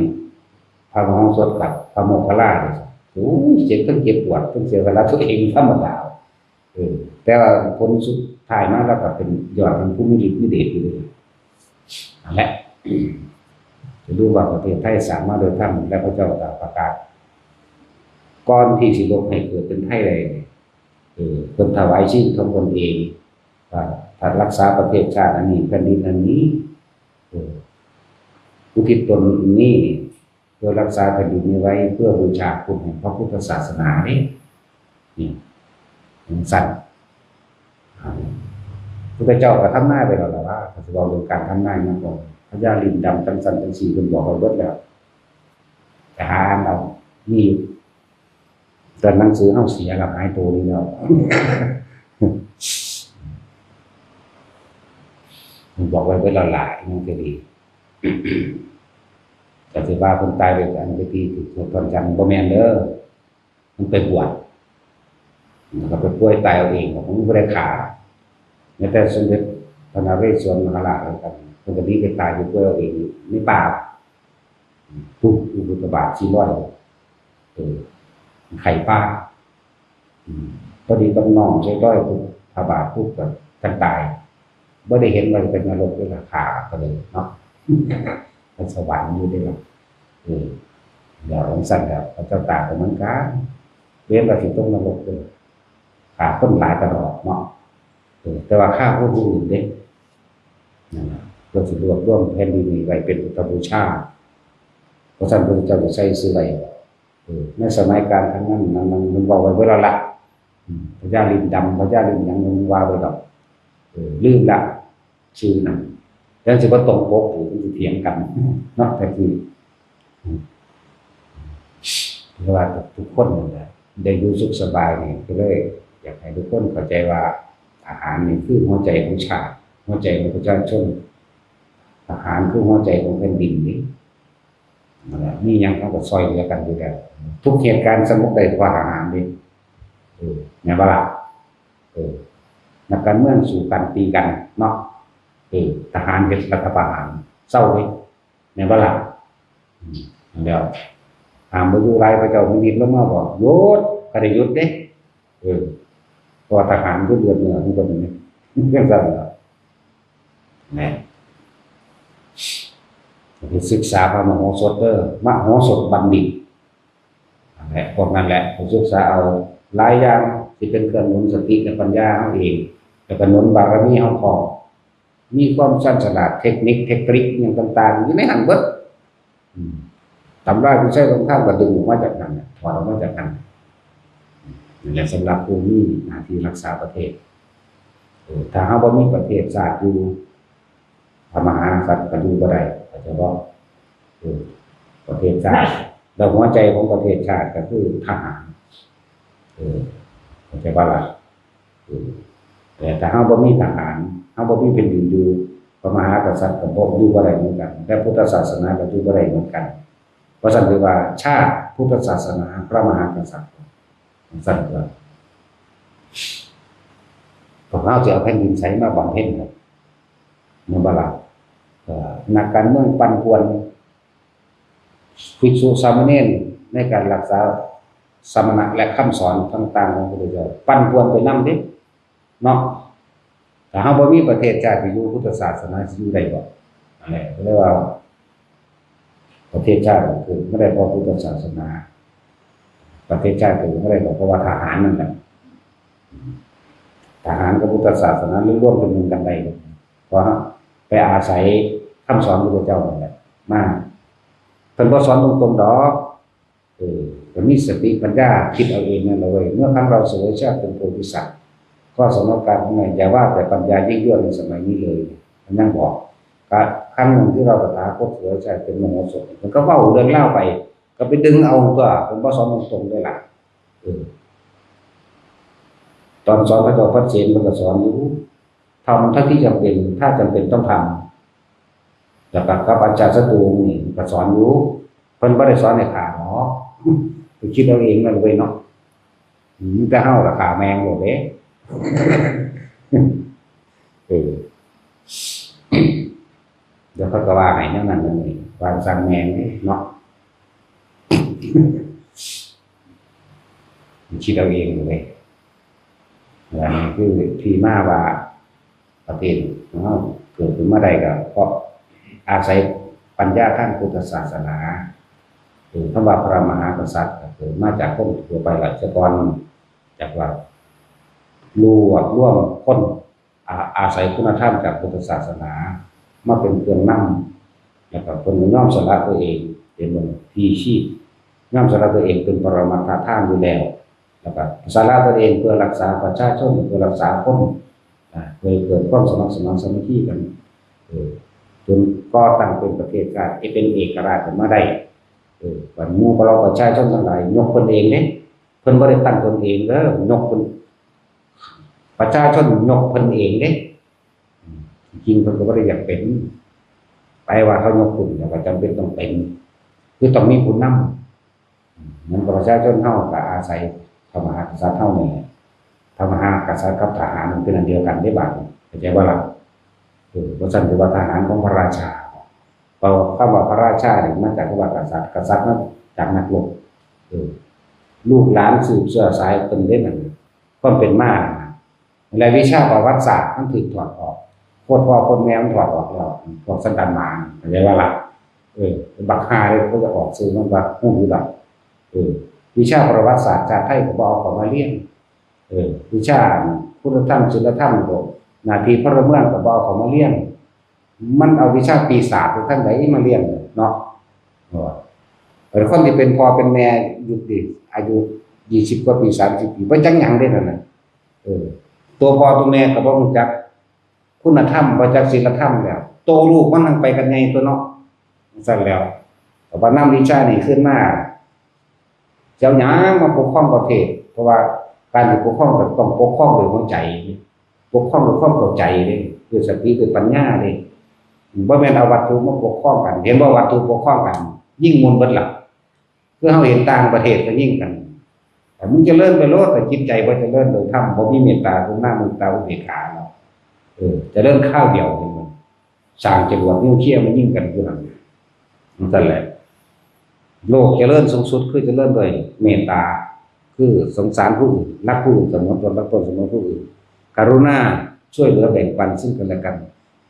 พระมหาสดกับพระโมคคัลลาเนี่ยโอ้ยเจ็บทั้งเจ็บปวดทั้งเสียเวลาตัวเองธรรมดาแต่ว่าผลสุดท้ายมาแล้วก็เป็นยอดเป็นผู้มีฤทธิ์มีเดชอยู่เลยนั่นแหละจะรู้ว่าประเทศไทยสามารถโดยธรรมและพระเจ้าตรัสประกาศก่อนที่สิลกให้เกิดเป็นไทยเลยคนถวายชีวิตของตนเองถ้ารักษาประเทศชาติอันนี้แผ่นดินอันนี้อุทิศตนนี้เพื่อรักษาแผ่นดินนี้ไว้เพื่อบูชาคุณแห่งพระพุทธศาสนานี่สั่นพระเจ้าก็ทำหน้าไปแล้วว่าถ้าจะบอกเรื่องการทำหน้ามาก่อนพระยาลินดำจังสันจังสีเป็นบอกเราเบิดแล้วแต่หาเรานี่แต่หนังสือเฮาเสียกับหายตัวนี้แล้วบอกไว้เบิดแล้วหลายมันก็ดีแต่สิว่าคนตายไปอันไปตีถูกตอนจันบ่แม่นเด้อมันไปบวชแล้วก็ไปป่วยตายเอาเองผมบ่ได้ขาแม้แต่สมเด็จพระนเรศวรมหาราชครับเพิ่นก็ดีไปตายอยู่ป่วยเอาเองในป่าทุกอุบัติบาท400ไข่ป้าพอดีกับน้องใช้ด้อยพุทธบาทพุทธกับท่านตายบ่ได้เห็นว่าเป็นนรกด้วยขาก็เลยเนาะเป็นสวรรค์อยู่ได้ล่ะเดี๋ยวองค์สั่นแล้วพระเจ้าตากก็เหมือนกันเว้นว่าสิต้องนรกด้วยขาคนหลายตลอดเนาะแต่ว่าฆ่าผู้อื่นเด้นั่นน่ะเพื่อสิรวบรวมแผ่นดินนี้ไว้เป็นพุทธบูชาเพราะฉะนั้นพระเจ้าจะใช้ซื้อไว้ในสมัยการครั้งนั้นมันบอกไว้เวลาละพระเจ้าลินดำพระเจ้าลินยังมันว่าไว้ดอกลืมละชื่อนั้นแล้วสิบ่ตรงปกหรือสิเถียงกันเนาะแต่คือเพราะว่าทุกคนเนี่ยได้อยู่สุขสบายนี่ก็เลยอยากให้ทุกคนเข้าใจว่าอาหารนี่คือหัวใจของชาติหัวใจของประชาชนอาหารคือหัวใจของแผ่นดินนี่นั่นแหละมีหยังเขาก็ซอยเหลือกันอยู่แล้วทุกเหตุการณ์สมมุติได้เพราะอาหารนี่แม่นบ่ล่ะนักการเมืองสู่กันตีกันเนาะทหารเฮ็ดรัฐประหารเศร้าเว้ยแม่นบ่ล่ะแล้วถามบ่อยู่ไรพระเจ้าแผ่นดินลงมาบอกหยุดก็ได้หยุดเด้เพราะทหารก็เดือดเนื้อมันก็เป็นเรื่องซั่นล่ะแน่ศึกษาพระมโหสถมโหสถบัณฑิตนั่นแหละพวกนั้นแหละศึกษาเอาหลายอย่างที่เป็นเครื่องหนุนสติและปัญญาเฮาเองแล้วก็หนุนบารมีเฮาพอมีความชันฉลาดเทคนิคอย่างต่างๆอยู่ในหันเบิดตำราที่ใช้ตรงข้ามก็ดึงออกมาจากนั้นถอดออกมาจากนั้นนั่นแหละสำหรับผู้มีหน้าที่รักษาประเทศถ้าเฮาบ่มีประเทศชาติอยู่พระมหากษัตริย์ก็อยู่บ่ได้เข้าใจบ่ประเทศชาติ แล้วหัวใจของประเทศชาติก็คือทหารเข้าใจว่าล่ะแต่ถ้าเฮาบ่มีทหารเฮาบ่มีเป็นอยู่พระมหากษัตริย์ก็บ่อยู่บ่ได้เหมือนกันและพุทธศาสนาก็อยู่บ่ได้เหมือนกันเพราะฉะนั้นคือว่าชาติพุทธศาสนาพระมหากษัตริย์สั่นว่าพวกเราจะเอาแผ่นดินไสมาบำเพ็ญครับเมื่อบ่ล่ะนักการเมืองปั่นป่วนภิกษุสามเณรในการรักษาสมณะและคำสอนต่างๆของพระพุทธเจ้าปั่นป่วนไปนำเด้เนาะถ้าเฮาบ่มีประเทศชาติที่อยู่พุทธศาสนาสิอยู่ได้บ่นั่นแหละก็เลยว่าประเทศชาติคือไม่ได้เพราะพุทธศาสนาประเทศชาติคือไม่ได้เพราะว่าทหารนั่นแหละทหารกับพุทธศาสนาร่วมเป็นหนึ่งกันได้เพราะไปอาศัยคำสอนพระพุทธเจ้านั่นแหละมาเพิ่นบ่สอนตรงๆดอกก็มีสติปัญญาคิดเอาเองนั่นแหละเว้ยเมื่อครั้งเราเสวยชาติเป็นโพธิสัตว์ก็สำหรับการของมันอย่าว่าแต่ปัญญายิ่งยวดในสมัยนี้เลยมันยังบอกครั้งหนึ่งที่เราตถาคตเสวยชาติเป็นมโหสถมันก็เว้าเรื่องเล่าไปก็ไปดึงเอาตัวผมบ่สอนตรงๆด้วยล่ะตอนสอนพระเจ้าพระเสนมันก็สอนอยู่ทำเท่าที่จำเป็นถ้าจำเป็นต้องทำแล้วกับอาจารย์สตูงนี่ก็สอนอยู่เพิ่นบ่ได้สอนให้ขาหรอกคิดเอาเองนั่นเว้ยเนาะแต่เฮาราคาแมงบ่เด้เดี๋ยวเขาก็ว่าให้นั่นนี่วางสั่งแมงเนาะคิดเอาเองเลยอันนี้คือที่มาว่าประเทศของเราเกิดขึ้นมาได้ก็เพราะอาศัยปัญญาทางพุทธศาสนาคำว่าพระมหากษัตริย์เกิดมาจากคนทั่วไปหลายจักรวาลจากว่าร่วมคนอาศัยคุณธรรมจากพุทธศาสนามาเป็นเครื่องนำแล้วก็คนน้อมสละตัวเองเป็นมนุษย์ที่ชีพน้อมสละตัวเองเป็นปรมัตถธรรมอยู่แล้วแล้วก็สละตัวเองเพื่อรักษาประชาชนเพื่อรักษาคนเพื่อเกิดความสมัครสมานสามัคคีกันจนก็ตั้งเป็นประเทศชาติเป็นเอกราชขึ้นมาได้วันหมู่เราประชาชนทั้งหลายยกคนเองเนี่ยเพิ่นบ่ได้ตั้งตนเองเด้อยกคนประชาชนยกเพิ่นเองเด้จริงเพิ่นก็บ่ได้อยากเป็นไปว่าเขายกขึ้นแล้วก็จำเป็นต้องเป็นคือต้องมีผู้นำมันประชาชนเฮาก็อาศัยพระมหากษัตริย์เฮานี่พระมหากษัตริย์กับทหารมันเป็นอันเดียวกันได้บาดเข้าใจบ่ล่ะเพราะฉะนั้นถือว่าทหารของพระราชาเพราะคำว่าพระราชานี่มาจากคำว่ากษัตริย์กษัตริย์มาจากนักรบลูกหลานสืบเชื้อสายเพิ่นได้นั่นความเป็นมาและวิชาประวัติศาสตร์มันถูกถอดออกโคตรพ่อคนแม่มันถอดออกแล้วพวกสันดานมารเข้าใจว่าล่ะบักฮาเลยก็จะออกสื่อมันว่าฮู้อยู่ดอกวิชาประวัติศาสตร์ชาติไทยก็บ่เอาเข้ามาเรียนวิชาคุณธรรมศีลธรรมก็หน้าที่พลเมืองก็บ่เอาเข้ามาเรียนมันเอาวิชาปีศาจทั้งใดมาเรียนเนาะคนที่เป็นพ่อเป็นแม่อยู่ดิอายุ20กว่าปี30ปีบ่จักหยังเด้นั่นน่ะตัวพ่อตัวแม่ก็บ่รู้จักคุณธรรมบ่จักศีลธรรมแล้วโตลูกมันทั้งไปกันไงตัวเนาะซั่นแล้วก็บ่นำวิชานี้ขึ้นมาเจ้าหยังมาปกครองประเทศเพราะว่าการปกครองก็ต้องปกครองด้วยหัวใจปกครองด้วยความเข้าใจเด้ด้วยสติด้วยปัญญาเด้บ่แม่นเอาวัตถุมาปกครองกันเห็นว่าวัตถุปกครองกันยิ่งมนต์เบิดล่ะคือเฮาเห็นต่างประเทศก็ยิ่งกันแต่มึงเจริญไปโลดแต่จิตใจบ่เจริญโดยธรรมบ่มีเมตตากรุณาเมตตาอุเบกขาเนาะเจริญข้าวเดียวนี่มันสร้างจรวดนิวเคลียร์มันยิ่งกันอยู่นั่นนั่นแหละโลกเจริญสูงสุดคือเจริญด้วยเมตตาคือสงสารผู้อื่นรักผู้อื่นเสมอตนรักตนเสมอผู้อื่นกรุณาช่วยเหลือแบ่งปันซึ่งกันและกัน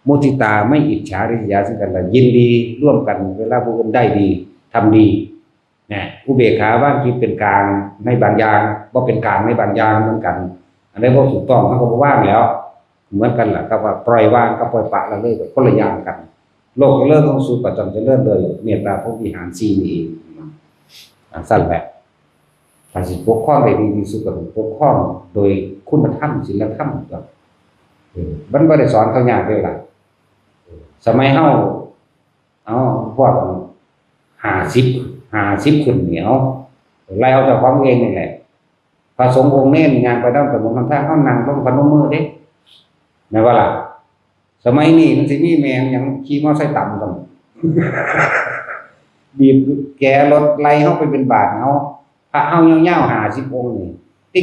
มุทิตาไม่อิจฉาริษยาซึ่งกันและยินดีร่วมกันเวลาผู้อื่นได้ดีทำดีเนี่ยอุเบกขาว่างคิดเป็นกลางในบางอย่างบ่เป็นกลางในบางอย่างเหมือนกันอันนี้บ่ถูกต้องเฮาก็บ่ว่างแล้วเหมือนกันล่ะครับว่าปล่อยวางกับปล่อยปละละเลยก็คนละอย่างกันโลกเจริญสูงสุดก็ต้องเจริญโดยเมตตาพรหมวิหาร4นี่เองสั่นแหละถ้าสิปกครองได้ดีที่สุดก็ต้องปกครองโดยคุณธรรมศีลธรรมก็มันบ่ได้สอนเขายากเลยล่ะสมัยเฮาพวก50 50ขึ้นเหนียวไล่เอาเจ้าของเองนี่แหละพระสงฆ์องค์เน้นงานไปด้านตะมงคำท่าเขานั่งต้องพนมมือเด้แม่ว่าล่ะสมัยนี้มันสิมีแมงยังขี่มอไซค์ต่ำกันบีบแกรถไล่เข้าไปเป็นบาทเอาพระเอาเงี้ยวๆ50องค์นี่จิ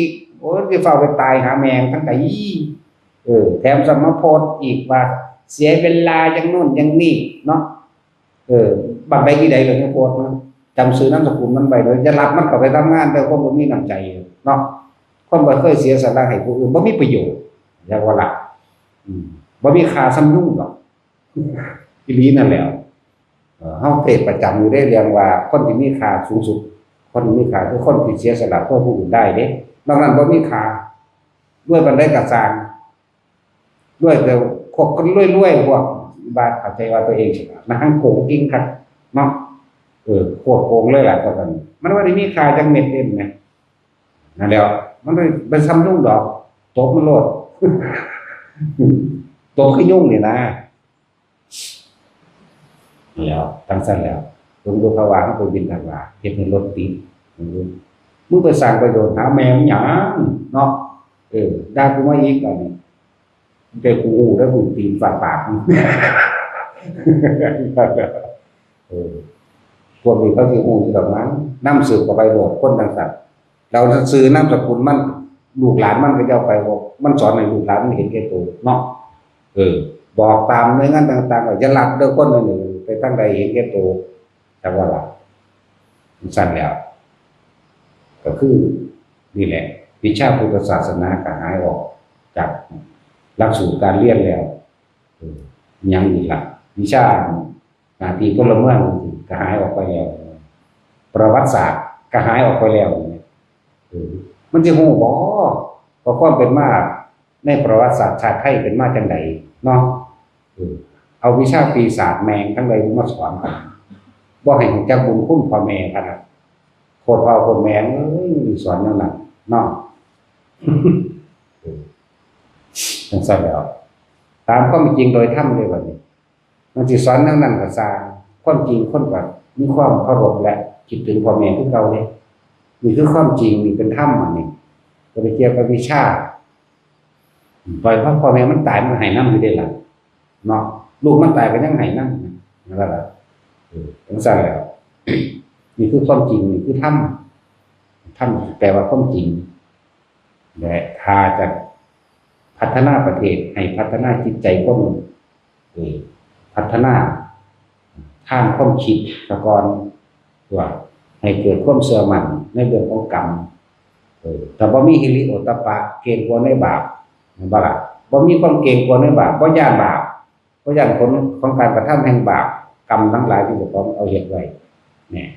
กโอ้ยจะเฝ้าไปตายหาแมงทั้งไก่แถมสมโพธิอีกว่าเสียเวลาอย่างนู่นอย่างนี่เนาะบักใดที่ใดเลยโพธินะจำซื้อนามสกุลมันไปเลยจะรับมันเข้าไปทำงานแต่คนบ่มีน้ำใจเนาะคนบ่เคยเสียสละให้ผู้อื่นบ่มีประโยชน์อย่างว่าล่ะบ่มีค่าซ้ำยุ่งหรอกอีหลีนั่นแหละเฮาเทศประจำอยู่ได้เรียงว่าคนที่มีค่าสูงสุดคนที่มีค่าคือคนที่เสียสละเพื่อผู้อื่นได้เด้นอกนั้นบ่มีค่าด้วยบันไดกระสร้างด้วยแต่พวกคนรวยๆพวกบาดเข้าใจว่าตัวเองฉลาดนะฮั่นโกงจริงครับเนาะโคตรโกงเลยล่ะตอนนั้นมันว่าได้มีค่าจังเม็ดเด่นนะนั่นแล้วมันเป็นซ้ำยุ่งดอกตบมันโลดตบคือยุ่งนี่นะแล้วตั้งสั้นแล้วลงดูภาวะเขาไปบินทางว่าเฮ็ดให้รถติดมึงไปสร้างประโยชน์หาแมวหยังเนาะได้กูมาอีกแล้วนี่แต่กูได้กูตีนฝาปากพวกนี้เขาสิอู้ดอกนั้นนำสืบกับไปโหลดคนต่างๆเราซื้อนามสกุลมันลูกหลานมันก็จะไปบอกมันสอนให้ลูกหลานมันเห็นแก่ตัวเนาะบอกตามในงานต่างๆว่าจะหลับเด้อคนนึงไปตั้งใดเห็นแก่ตัวแต่ว่าล่ะมันสั่นแล้วก็คือนี่แหละวิชาพุทธศาสนาก็หายออกจากหลักสูตรการเรียนแล้วยังอีกล่ะวิชาหน้าที่พลเมืองก็หายออกไปแล้วประวัติศาสตร์ก็หายออกไปแล้วมันจะฮู้บ่ว่าความเป็นมาในประวัติศาสตร์ชาติไทยเป็นมาจังไดเนาะเอาวิชาปีศาจแมงทั้งหลายมาสอนกันบ่ให้รู้จักบุญคุณพ่อแม่กันน่ะโคตรพ่อโคตรแม่สอนแนวนั้นเนาะจังซั่นแล้วตามความจริงโดยธรรมเลยบัดนี้มันสิสอนแนวนั้นก็สร้างความจริงคนก็มีความเคารพและคิดถึงพ่อแม่คือเก่าเด้นี่คือความจริงนี่เป็นธรรมอันนี้ก็ไปเกี่ยวกับวิชาปล่อยพ่อแม่มันตายมันให้นำอยู่ได้ล่ะเนาะลูกมันตายก็ยังให้นำนั่นล่ะจังซั่นแล้วนี่คือความจริงนี่คือธรรมแปลว่าความจริงและถ้าจะพัฒนาประเทศให้พัฒนาจิตใจคนพัฒนาทางความคิดตะกอนว่าให้เกิดความเชื่อมั่นในเรื่องของกรรมแต่บ่มีหิริโอตตัปปะเกรงกลัวในบาปบ่ล่ะบ่มีความเกรงกลัวในบาปบ่ย้านบาปบ่ย้านผลของการกระทำแห่งบาปกรรมทั้งหลายที่พวกเราเอาเฮ็ดไว้เนี่ย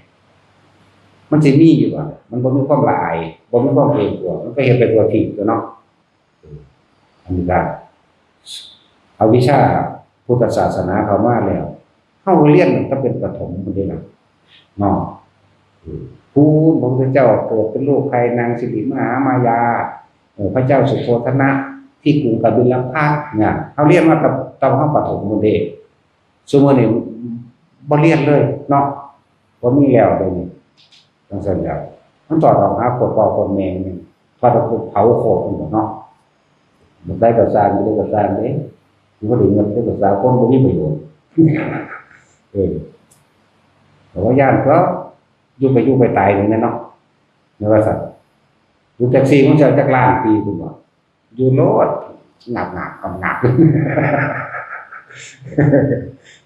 มันสิมีอยู่ว่ามันบ่มีความละอายบ่มีความเกรงกลัวมันก็เฮ็ดไปตัวผิดตัวเนาะอันนี้ก็เอาวิชาพุทธศาสนาเข้ามาแล้วเฮาเรียนก็เป็นประถมมันได้ล่ะเนาะผู้พระพุทธเจ้าเกิดเป็นลูกใครนางสิริมหามายาพระเจ้าสุโธทนะที่กรุงกบิลพัสเนี่ยเฮาเรียนมากับตอนเฮาประถมมันเด้ซุมื้อนี้บ่เรียนเลยเนาะบ่มีแล้วเดี๋ยวนี้จังซั่นแล้วมันต่อหาโคตรพ่อโคตรแม่นี่พอจะเผาโคตรเนาะบ่ได้ก็สร้างบ่ได้ก็สร้างเด้บ่ได้เงินได้ก็สร้างคนบ่มีประโยชน์แต่ว่าญาติก็อยู่ไปตายนี่นะเนาะในว่าซั่นอยู่แท็กซี่มันจะจักล้านปีพุ่นบ่อยู่โลดหนักๆกำหนัก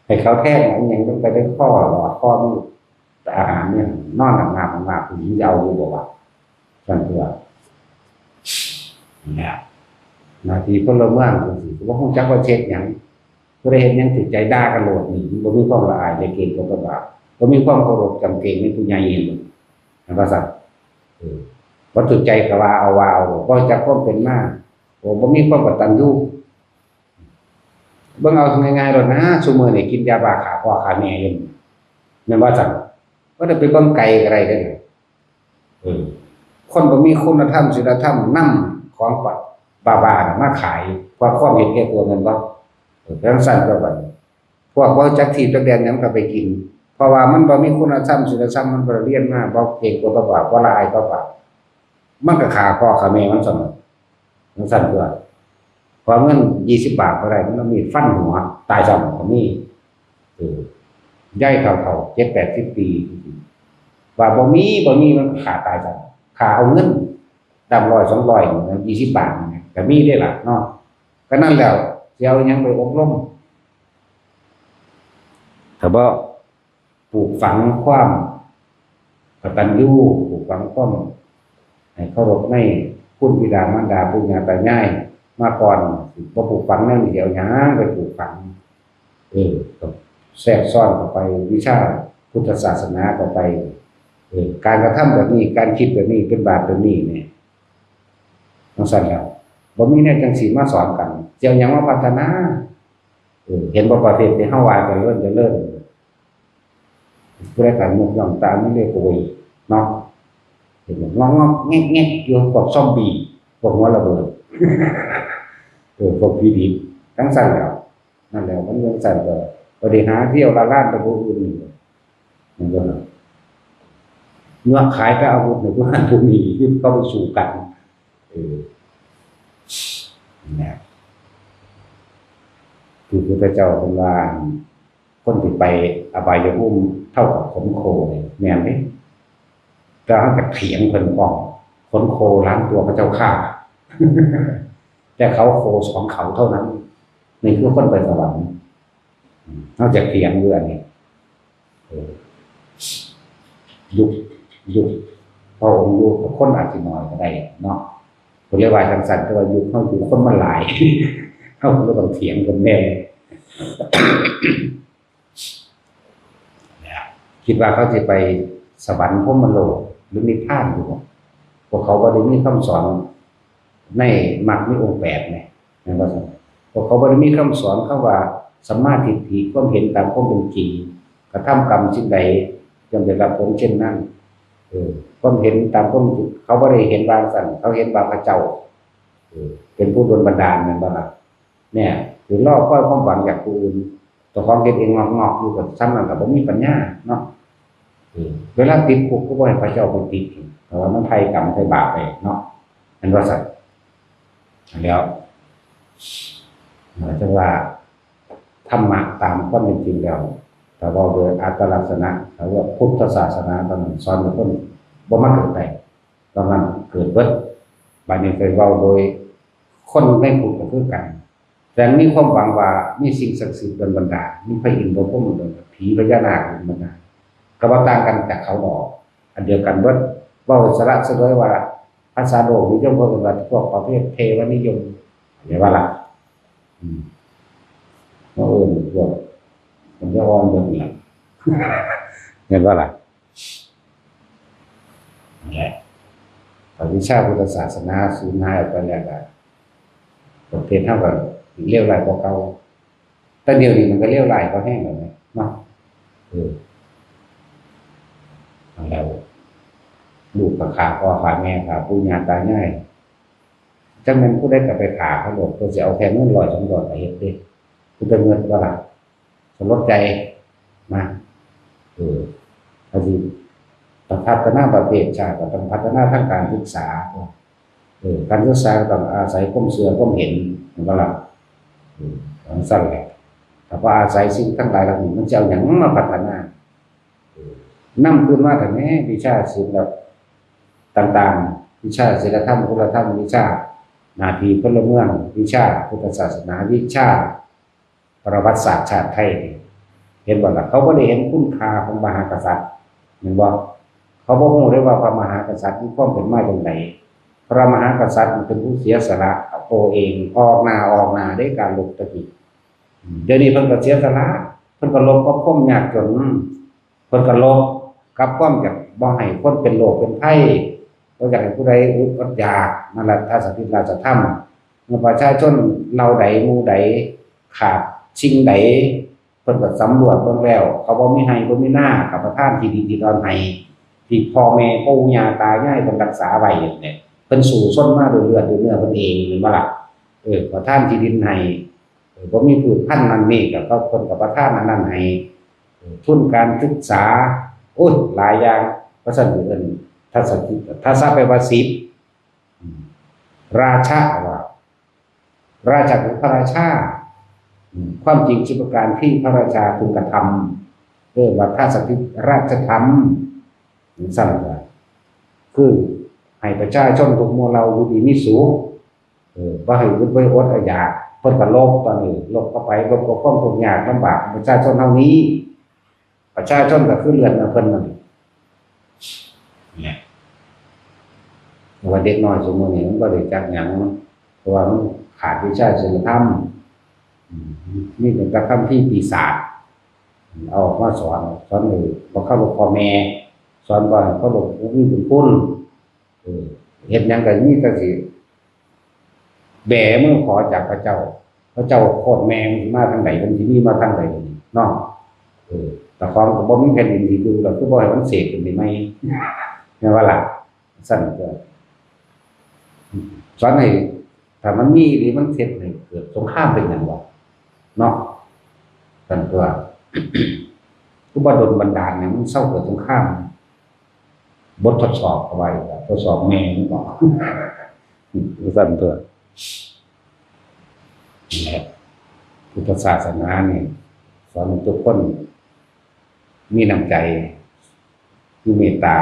ให้เขาแท้งอย่างต้องไปได้ข้อหลอดข้อมือแต่อาหารเนี่ยนอนหนักๆผู้หญิงจะเอาอยู่บ่ว่าซั่นตัวเนี่ยหน้าที่พลเมืองจังซี่บ่ฮู้จักว่าเช็ดหยังบ่ได้เฮ็ดหยังถูกใจด่ากันโลดนี่บ่มีความละอายในเกณฑ์ของบาปบ่มีความเคารพจำเกรงในผู้ใหญ่เห็นว่าซั่นบ่ถูกใจก็ว่าเอาบ่จักความเป็นมาบ่มีความกตัญญูเบิ่งเอาง่ายๆโลดนะซุมื้อนี้กินยาบ้าฆ่าพ่อฆ่าแม่อยู่แม่นว่าซั่นบ่ได้ไปเบิ่งไกลอะไรเด้อคนบ่มีคุณธรรมศีลธรรมนำของบ้าๆมาขายความเห็นแก่ตัวแม่นบ่จังซั่นก็บัดพวกบ่จักที่จักแดนหยังก็ไปกินพ ราะว่ามันบ่มีคุณธรรมศีลธรรมมันบ่เรียนมาบ่เก่งกว่าบ่บ่ละอายบ่บาปมันก็ฆ่าพ่อฆ่าแม่มันซั่นมันซั่นเด้อพอเงิน20 บาทบ่ได้มันเอามีดฟันหัวตายซ้ํก็มีย้ายเฒ่าๆ70-80 ปีว่าบ่มีมันฆ่าตายซ้ํฆ่าเอาเงินดำ100 200 20 บาทก็มีได้ล่ะเนาะก็นั่นแล้วสิเอาหยังไปอบรมถ้าบ่ปลูกฝังความกตัญญูปลูกฝังความให้เคารพในคุณบิดามารดาปู่ย่าตายายมาก่อนบ่ปลูกฝังนั่นเดี๋ยวหยังไปปลูกฝังก็แทรกซ้อนเข้าไปวิชาพุทธศาสนาเข้าไปการกระทำแบบนี้การคิดแบบนี้เป็นบาปแบบนี้เนี่ยต้องสั่นแล้วบ่มีแนวจังสีมาสอนกันเจ้าหยังมาพัฒนาเห็นบ่ประเทศที่เฮาว่ากันเริ่มผู้ใดกันมุกย่องตามไม่เรียกโวยเนาะเห็นบ่งอกๆแงกๆอยู่กับซอมบี้พวกหัวระเบิดพวกผีดิบทั้งสั่นแล้วนั่นแหละมันยังสั่นก็บ่ได้หาเที่ยวละล้านไปผู้อื่นนี่มันก็เมื่อขายไปอาวุธในผู้นั้นผู้นี้ที่เข้าไปสู่กันนะพระพุทธเจ้าเพิ่นว่าคนที่ไปอบายภูมิเท่ากับขนโคนี่แม่นเด้แต่เฮาก็เถียงเพิ่นพ้องขนโคล้างตัวพระเจ้าข้าแต่เขาโคของเขาเท่านั้นนี่คือคนไปสวรรค์นอกจากเถียงเรื่องนี้ยุคพระองค์อยู่คนอาจสิน้อยก็ได้เนาะผมเรียกว่าจังซั่นแต่ว่ายุคเฮาอยู่คนมันหลายเฮาก็ต้องเถียงกันแน่คิดว่าเขาจะไปสวรรค์พรหมโลกหรือนิพพานอยู่พวกเขาบ่ได้มีคำสอนในมรรคมีองค์8นี่นั่นว่าซั่นพวกเขาบ่ได้มีคำสอนคำว่าสัมมาทิฏฐิความเห็นตามความเป็นจริงกระทำกรรมสิ่งใดย่อมได้รับผลเช่นนั้นความเห็นตามความเขาบ่ได้เห็นบางสั่นเขาเห็นบางพระเจ้าเป็นผู้ดลบันดาลนั่นบ่ล่ะเนี่ยคือรอคอยความหวังจากผู้อื่นตัวของเฮ็ดเองงอกๆอยู่กับซ้ำนั่นก็บ่มีปัญญาเนาะเวลาติดคุกก็บ่ให้พระเจ้าเป็นติดเพราะว่ามันไถ่กรรมไถ่บาปไปเนาะอันว่าซั่นแล้วจังว่าธรรมะตามความเป็นจริงแล้วแต่ว่าโดยอัตลักษณะเขาเรียกพุทธศาสนาตอนนั้นสอนให้คนบ่มาเกิดได้ตอนนั้นเกิดเบิดบัดนี้ไปเว้าโดยคนไม่พูดก็คือกันแต่มีความหวังว่ามีสิ่งศักดิ์สิทธิ์ดลบันดาลมีพระอินทร์พระพรหมดลผีพญานาคดลบันดาลก็บ่ต่างกันจากเขาดอกอันเดียวกันเบิดเว้าสระสะด้วยว่าภาษาโลกนิยมก็คือว่าพวกประเภทเทวนิยมเห็นว่าล่ะพวกมันจะอ่อนเบิดนี่เห็นว่าล่ะนั่นแหละวิชาพุทธศาสนาสูญหายไปแล้วก็ประเทศเฮาก็เลวร้ายกว่าเก่าแต่เดี๋ยวนี้มันก็เลวร้ายกว่าแห้งแล้วเนาะแล้วลูกก็ฆ่าพ่อฆ่าแม่ฆ่าปู่ย่าตายายจังแม่นผู้ใดก็ไปฆ่าเขาโลดเพิ่นสิเอาแค่เงิน100 200ก็เฮ็ดเด้คือเป็นเงินว่าล่ะสลดใจมาเอาสิพัฒนาประเทศชาติก็ต้องพัฒนาทางการศึกษาการศึกษาก็ต้องอาศัยความเชื่อความเห็นว่าล่ะของสั่นแหละถ้าว่าอาศัยสิ่งทั้งหลายเหล่านี้มันจะเอาหยังมาพัฒนานำขึ้นมาแต่แม้วิชาศิลป์ต่างๆวิชาศีลธรรมคุณธรรมวิชาหน้าที่พลเมืองวิชาพุทธศาสนาวิชาประวัติศาสตร์ชาติไทยเห็นบ่ล่ะเขาบ่ได้เห็นคุณค่าของมหากษัตริย์แม่นบ่เขาบ่ฮู้ได้ว่าพระมหากษัตริย์มีความเป็นมาจังไดพระมหากษัตริย์เป็นผู้เสียสละตัวเองออกหน้าได้การลบตะกี้เดี๋ยวนี้เพิ่นก็เสียสละเพิ่นก็ลบกับความยากจนเพิ่นก็ลบกับความอยากบ่ให้คนเป็นโรคเป็นภัยบ่อยากให้ผู้ใดอดอยากนั่นแหละถ้าสถิตราชธรรมเมื่อประชาชนเราใดหมู่ใดขาดสิ่งใดเพิ่นก็สำรวจเบิ่งแล้วเขาบ่มีให้บ่มีหน้ากับประทานที่ดีที่ตอนให้ที่พ่อแม่ปู่ย่าตายายเพิ่นรักษาไว้เนี่ยเพิ่นสู่ชนมาด้วยเลือดด้วยเนื้อเพิ่นเองแม่นบ่ล่ะประทานที่ดินให้บ่มีพืชพันธุ์นั้นนี่ก็เพิ่นก็ประทานอันนั้นให้ ทุนการศึกษาโอ้ยหลายอย่างภาษาอื่นถ้าทราบไปว่าสิบราชาว่าราชาคือพระราชาความจริงสิบประการที่พระราชาพึงกระทำว่าถ้าสักทิราชธรรมสั่งว่าคือให้ประชาชนทุกหมู่เราอยู่ดีมีสุขว่าให้วุฒิไว้อดอยากเพิ่นก็ลบตอนนี้ลบเข้าไปลบก็ความทุกข์ยากลำบากประชาชนเท่านี้ประชาชนก็คือเลือดเพิ่นนั่นเนี่ยว่าเด็กน้อยสมมุตินี่มันบ่ได้จักหยังเพราะว่ามันขาดวิชาศีลธรรมมีแต่คำที่ปีศาจเอามาสอนเลยบ่เข้ารพพ่อแม่สอนบ่ให้เคารพผู้มีบุญคุณเฮ็ดหยังก็มีแต่สิแบมือขอจากพระเจ้าโคตรแม่มันมาทางไหนมันสิมีมาทางไหนเนาะแต่ของก็บ่มีแผ่นดินสิดูแล้วคือบ่ให้มันเสกขึ้นได้ไหมแม่ว่าล่ะสั่นก็สอนให้ถ้ามันมีหรือมันเฮ็ดให้เกิดสงครามเป็นหยังบ่เนาะสั่นก็ผู้บ่ดลบันดาลเนี่ยมันเศร้าเกิดสงครามบททดสอบเอาไว้ทดสอบแม่นี่บ่สั่นตัวพุทธศาสนาเนี่ยสอนให้ทุกคนมีน้ำใจมีเมตตา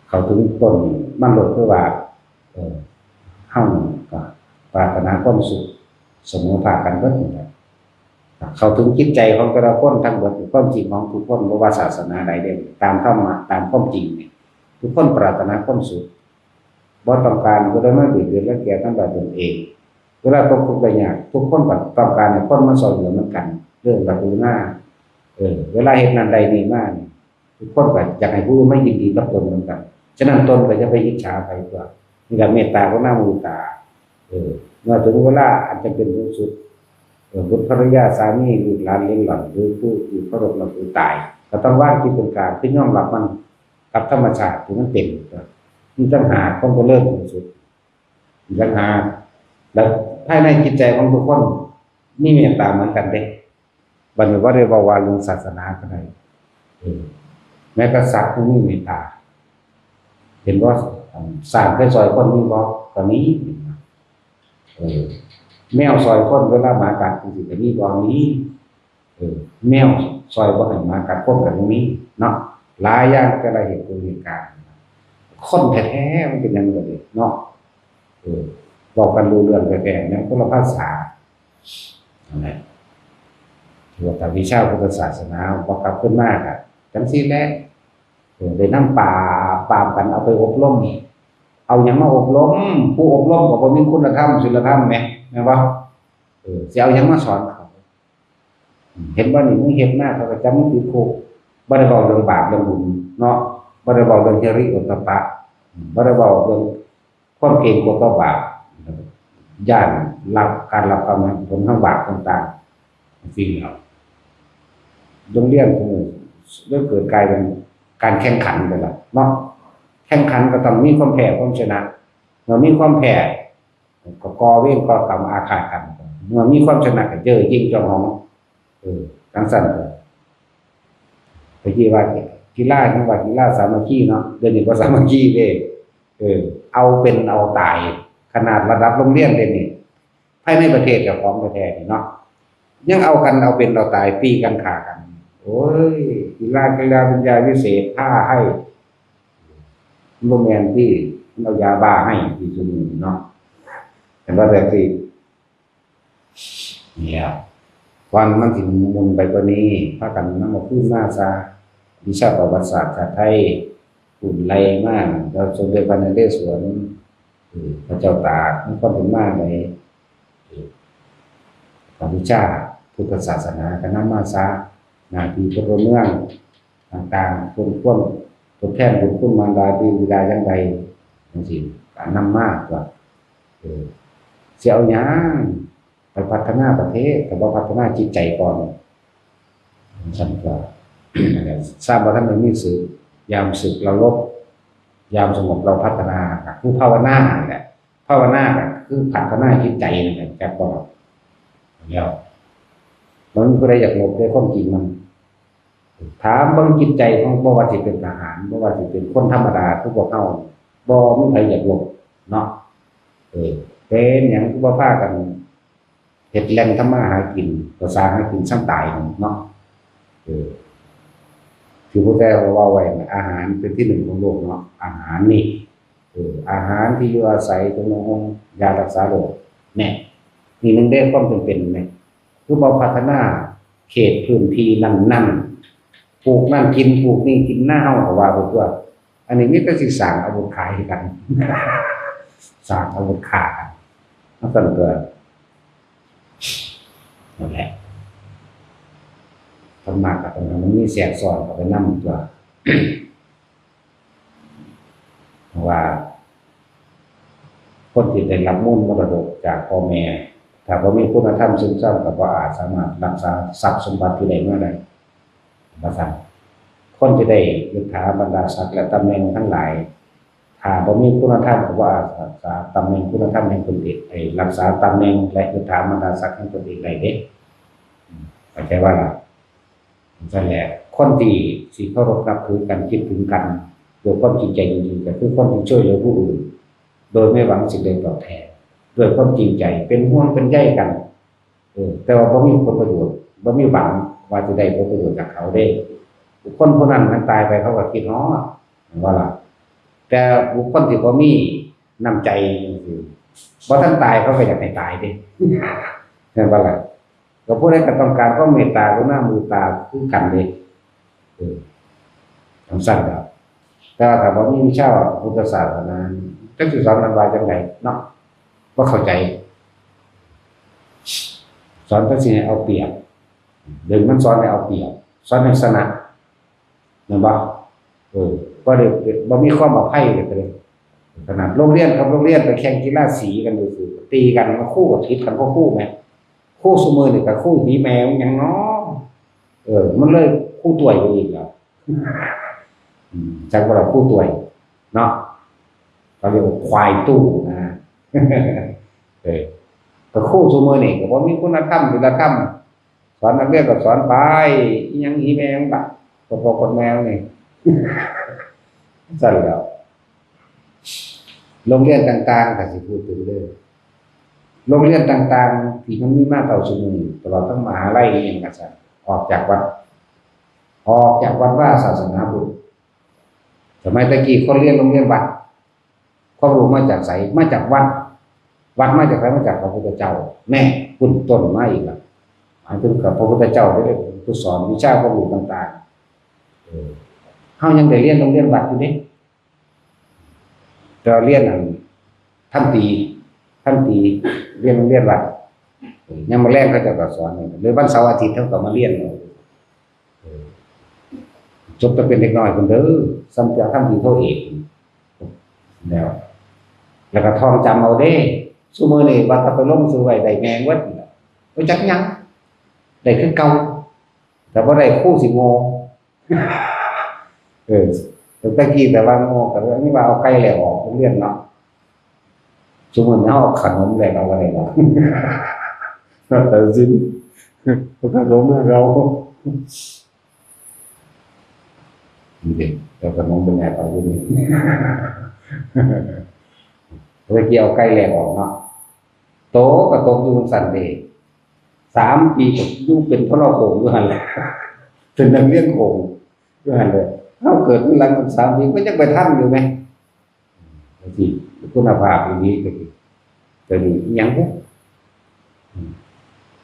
เขาถึงต้นมันหลดคือว่าเฮาก็ปรารถนาความสุขเสมอภาคกันเบิดนี่แหละเขาถึงจิตใจของแต่ละคนทั้งหมดความจริงของทุกคนบ่ว่าศาสนาใดเด่นตามธรรมะตามความจริงนี่ทุกคนปรารถนาความสุขบ่ต้องการก็ได้มาเบียดเบียนและแก่ทั้งตนเองเวลาตกทุกข์ได้ยากทุกคนก็ต้องการให้คนมาช่วยเหลือเหมือนกันเรื่องประตูหน้าเวลาเฮ็ดนั้นใดนี่มานี่ทุกคนก็อยากให้ผู้อื่นมายินดีกับตนเหมือนกันฉะนั้นตนก็จะไปอิจฉาไปตัวมีแต่เมตตาก็น่ามุตาเมื่อถึงเวลาอาจจะเป็นที่สุดบุตรภรรยาสามีลูกหลานเลี้ยงหลานหรือผู้อยู่เคารพนับถือตายก็ต้องว่างที่เป็นกลางที่ยอมรับมันกับธรรมชาติที่มันเป็นมีปัญหาต้องก็เลิกที่สุดมีปัญหาแล้วภายในจิตใจของทุกคนนี่เมตตาเหมือนกันเด้บัดนี้ว่าได้บอกว่าเรื่องศาสนาก็ได้แม้กษัตริย์ผู้มีเมตตาเห็นว่าสร้างให้ซอยคนนี้บ่ก็นี้แมวซอยคนเวลาหมากัดจังซี่ก็มีบ่นี้แมวซอยบ่ให้หมากัดคนก็มีเนาะหลายอย่างแต่ละเหตุการณ์คนแท้ๆมันเป็นอย่างนั้นเนาะบอกกันรู้เรื่องแท้ๆเนี่ยคนละภาษานั่นแหละว่าแต่วิชาพุทธศาสนาบ่กลับขึ้นมากอ่ะจังซี่แหละได้นำป่ากันเอาไปอบรมเอาหยังมาอบรมผู้อบรมก็บ่มีคุณธรรมศีลธรรมแหมแม่นบ่สิเอาหยังมาสอนเขาเห็นบ่นี่มึงเฮ็ดหน้าเขาก็จำมึงติดคุกบ่ได้เว้าเรื่องบาปเรื่องบุญเนาะบ่ได้เว้าเรื่องจริยธรรมบ่ได้เว้าเรื่องความเก่งกลัวต่อบาปย่านรับการรับกรรมผลทางบาปต่างๆสิ่งเหล่าโรงเรียนเริ่มเกิดกลายเป็นการแข่งขันไปแล้วเนาะแข่งขันก็ต้องมีความแพ้ความชนะเมื่อมีความแพ้ก็ก่อเวรก่อกรรมอาฆาตกันเมื่อมีความชนะก็เจอยิ่งเจ้าของทั้งสั้นเลยไปที่ว่ากีฬาจังหวัดกีฬาสามัคคีเนาะเดี๋ยวนี้ก็สามัคคีเด้เอาเป็นเอาตายขนาดระดับโรงเรียนเลยนี่ภายในประเทศกับของประเทศเนาะยังเอากันเอาเป็นเอาตายตีกันฆ่ากันโอ้ยกีฬาปัญญาวิเศษผ้าให้โมเมนที่เอายาบ้าให้ที่สุนีเนาะเห็นว่าแบบที่เนี่ยวันมันถึงมุนไปกว่านี้พากันนำมาพูดมาซาวิชาประวัติศาสตร์ชาติไทยหุ่นไรมากเราสมเด็จพระนเรศวรพระเจ้าตากมันก็เป็นมากเลยวิชาพุทธศาสนากันนำมาซาหน้าที่พลเมืองต่างๆคนควบทดแทนบุญคุณมารดาบิดาอย่างใดจังซี่การนำมากกว่าสิเอาหยังไปพัฒนาประเทศแต่บ่พัฒนาจิตใจก่อนฉันก็ทราบว่าท่านมีสื่อยามศึกเราลบยามสงบเราพัฒนาผู้ภาวนาแหละภาวนาคือพัฒนาจิตใจนั่นแหละแกบอกแล้วมันก็ได้อยากลบได้ความจริงมัน ถามเบิ่งจิตใจของบ่ว่าสิเป็นทหารบ่ว่าสิเป็นคนธรรมดาคือพวกเฮาบ่มีใครอยากลบเนาะเป็นหยังคือบ่พากันเฮ็ดแหล่งทำมาหากินก็สร้างให้กินซ้ำตายเนาะที่พระเจ้าว่าไว้อาหารเป็นที่หนึ่งของโลกเนาะอาหารนี่อาหารที่อยู่อาศัยตรงนั้นยารักษาโรคเนี่ยนี่นึงได้ความจำเป็นเนี่ยคือบ่พัฒนาเขตพื้นที่นั่นปลูกนั่นกินปลูกนี่กินหน้าเฮาก็ว่าบ่ตัวอันนี้มีแต่สิสร้างอาวุธขายกัน สร้างอาวุธฆ่ากันมันก็เกิดนั่นแหละธรรมะกับตรงนั้นมันมีแทรกซ้อนเข้าไปนำตัว เพราะว่าคนที่ได้รับมูลมรดกจากพ่อแม่ถ้าบ่มีคุณธรรมซึมซับก็บ่อาจสามารถรักษาทรัพย์สมบัติที่ได้มาได้บ่ซั่นคนที่ได้ยศถาบรรดาศักดิ์และตำแหน่งทั้งหลายถ้าบ่มีคุณธรรมก็บ่อาจรักษาตำแหน่งคุณธรรมแห่งตนเองรักษาตำแหน่งและยศถาบรรดาศักดิ์แห่งตนเองได้เด้เข้าใจว่าล่ะนั่นแหละคนที่สิเคารพนับถือกันคิดถึงกันโดยความจริงใจจริงๆก็คือคนที่ช่วยเหลือผู้อื่นโดยไม่หวังสิ่งใดตอบแทนด้วยความจริงใจเป็นห่วงเป็นใยกันแต่ว่าบ่มีผลประโยชน์บ่มีหวังว่าจะได้ผลประโยชน์จากเขาได้บุคคลผู้นั้นมันตายไปเขาก็คิดฮอดว่าล่ะแต่บุคคลที่บ่มีน้ำใจบ่ทันตายเขาก็อยากให้ตายเด้เห็นบ่ล่ะก็ผู้ใดก็ต้องการความเมตตากรุณาเมตตาคือกันเด้จังซั่นครับแต่ถ้าบ่มีวิชาพุทธศาสนาจักสิสอนมันว่าจังไดเนาะบ่เข้าใจสอนแต่สิให้เอาเปรียบดึงมันสอนให้เอาเปรียบสอนให้ชนะแม่นบ่บ่ได้บ่มีความอภัยเลยขนาดโรงเรียนกับโรงเรียนไปแข่งกีฬาสีกันซื่อๆตีกันมาคู่กับทิศกันบ่คู่แม่คู่ซุมื้อนี่ก็คู่หีแมวหยังเนาะมันเลยคู่ต่วยไปอีกแล้วจังว่าเราคู่ต่วยเนาะเขาเรียกว่าควายตู้นะก็คู่ซุมื้อนี่ก็บ่มีคุณธรรมศีลธรรมสอนนักเรียนก็สอนไปอีหยังหีแมวบักพอคนแมวนี่สั่นแล้วโรงเรียนต่างๆก็สิพูดถึงเด้อโรงเรียนต่างๆที่มันมีมาเท่าซุมื้อตลอดทั้งมหาลัยนี่อย่างนั้นซั่นออกจากวัดว่าศาสนาพุทธสมัยตะกี้คนเรียนโรงเรียนวัดความรู้มาจากไสมาจากวัดมาจากไหนมาจากพระพุทธเจ้าแม่คุณต้นมาอีกล่ะหมายถึงกับพระพุทธเจ้าได้ผู้สอนวิชาความรู้ต่างๆเฮายังได้เรียนโรงเรียนวัดอยู่เด้แต่เรียนท่านตีเรียนโรงเรียนวัดยามมื้อแลงเขาจะก็สอนหรือวันเสาร์อาทิตย์เขาก็มาเรียนจบจะเป็นเด็กน้อยคนเด้อซ้ำจะทำดีเท่าเอกแล้วก็ท่องจำเอาเด้ซุมื้อนี้ว่าถ้าไปลงซื้อไว้ได้แมงวัดบ่จักหยังได้คือเก่าแต่บ่ได้ครูสิโง่ตะกี้แต่ว่าโง่ก็นี่ว่าเอาไก่แหลกออกโรงเรียนเนาะซุมื้อนี้เฮาขนมแหลกเอาอะไรเนาะแต่จริงขนมเราแล้วก็น้องเป็นแอบเอาอยู่นี่เลยเกี่ยวไก่แหลกออกเนาะโตก็ตกอยู่สั่นเด้3 ปีก็อยู่เป็นพระโขงอยู่หั่นแหละเป็นนักเรียนโขงอยู่หั่นเลยเฮาเกิดหลัง3 ปีก็ยังไปทันอยู่มั้ยที่คุณภาพดีๆก็คือตัวนี้หยังบ่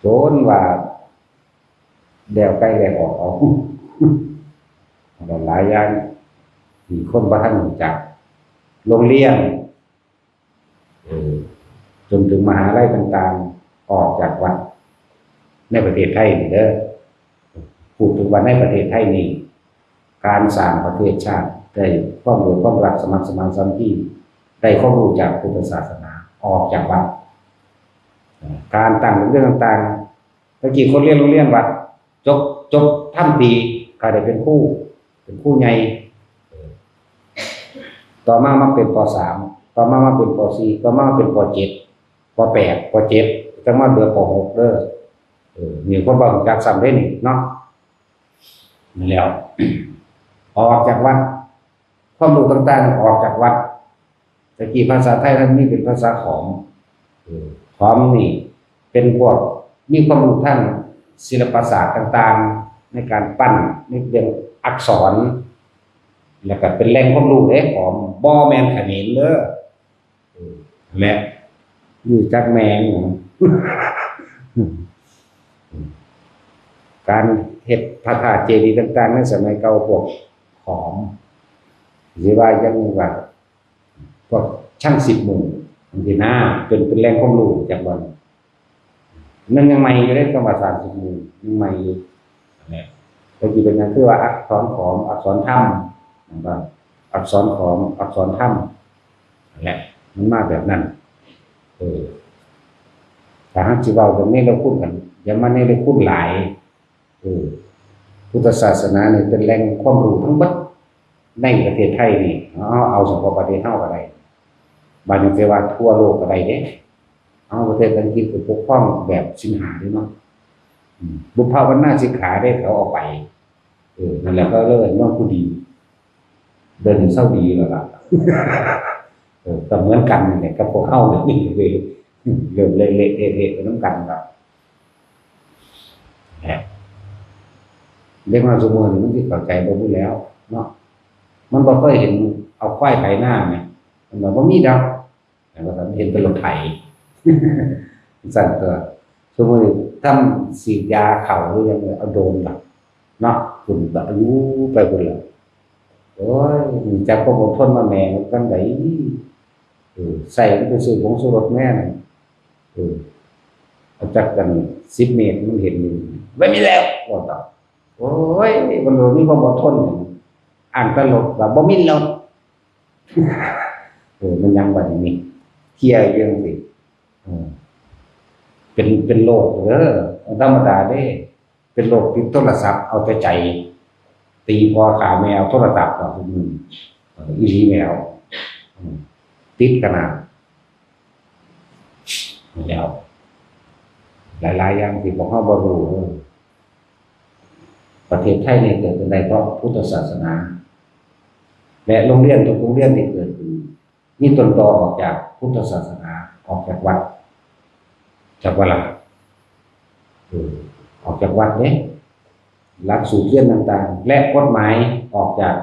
โจนว่าแดวไก่แหลกออกเอาหลายอย่างที่คนบ่ทันรู้จักโรงเรียนจนถึงมหาลัยต่างๆออกจากวัดในประเทศไทยนี่เด้อพูดถึงว่าในประเทศไทยนี่การสร้างประเทศชาติได้ความรู้ความรักสมัครสมานสามัคคีได้ความรู้จากพุทธศาสนาออกจากวัดการตั้งโรงเรียนต่างๆตะกี้คนเรียนโรงเรียนวัดจบทำดีก็ได้เป็นครูใหญ่ต่อมาเป็นป.3 ต่อมาเป็นป.4 ต่อมาเป็นป.7 ป.8 ป.7 จังมาเดือป.6เด้อมีคนบ่รู้จักซ้ำได้นี่เนาะ นี่แล้ว ออกจากวัดความรู้ต่างๆออกจากวัดตะกี้ภาษาไทยนั้นนี่เป็นภาษาขอมขอมนี่เป็นพวกมีความรู้ทางศิลปศาสตร์ต่างๆในการปั้นในเรื่องอักษรแล้วก็เป็นแหล่งความรู้เด้ของบ่แม่นเขมรเด้อและอยู่จักแมง การเฮ็ดพระธาตุเจดีย์ต่างๆในสมัยเก่าพวกขอมสิว่าจังว่าพวกช่าง10 หมู่จังซี่นะเป็นแหล่งความรู้จากบ่มันยังใหม่อยู่เด้คำว่า30 หมู่ยังใหม่อยู่นั่นแหละก็สิเป็นหยังคือว่าอักษรขอมอักษรธรรมนะครับอักษรขอมอักษรธรรมนั่นแหละมันมาแบบนั้นถ้าหากสิเว้าตรงนี้เราพูดกันอย่ามาในได้พูดหลายพุทธศาสนาเนี่ยเป็นแหล่งความรู้ทั้งหมดในประเทศไทยนี่เอาเฉพาะประเทศเฮาก็ได้บาดนี้ไปว่าทั่วโลกก็ได้เด้เอาประเทศอังกฤษก็ปกครองแบบสิงหาด้วยเนาะบุพภาวนาสิกขาได้เขาเอาไปนั่นแหละก็เลยน้องผู้ดีเดินถึงเศร้าดีแล้วล่ะก็เหมือนกันนี่แหละกับพวกเฮานี่เลยเริ่มเละๆเทะๆไปนำกันครับเด็กมาสมมุติมันสิเข้าใจบ่รู้แล้วเนาะมันบ่เคยเห็นเอาควายไถนาแหมมันบ่มีดอกแต่ว่าเห็นแต่รถไถสั่นก็สมมุติทำฉีดยาเข้าหรือยังเอาโดรนล่ะเนาะคุณก็อายุไปพุ่นล่ะโอ้ยจักความอดทนมาแม่กันไดใส่มันไปซื้อผงชูรสแม่น่ะเอาจักกัน10 เมตรมันเห็นอยู่ไม่มีแล้วว่าต่อโอ้ยมันบ่มีความอดทนอ่านตลกว่าบ่มีรถมันยังว่าอย่างนี้เคลียร์เรื่องสิเป็นโรคเด้อธรรมดาเด้เป็นโรคติดโทรศัพท์เอาแต่ใจตีพ่อขาแมวโทรศัพท์ก็อีหลีแมวติดขนาดแล้วหลายๆอย่างที่พวกเฮาบ่รู้ประเทศไทยเนี่ยเกิดขึ้นได้เพราะพุทธศาสนาและโรงเรียนทุกโรงเรียนที่เกิดขึ้นมีต้นตอออกจากพุทธศาสนาออกจากวัดจากวัดละออกจากวัดเนี่ยหลักสูตรเรียนต่างๆและกฎหมายออกจาก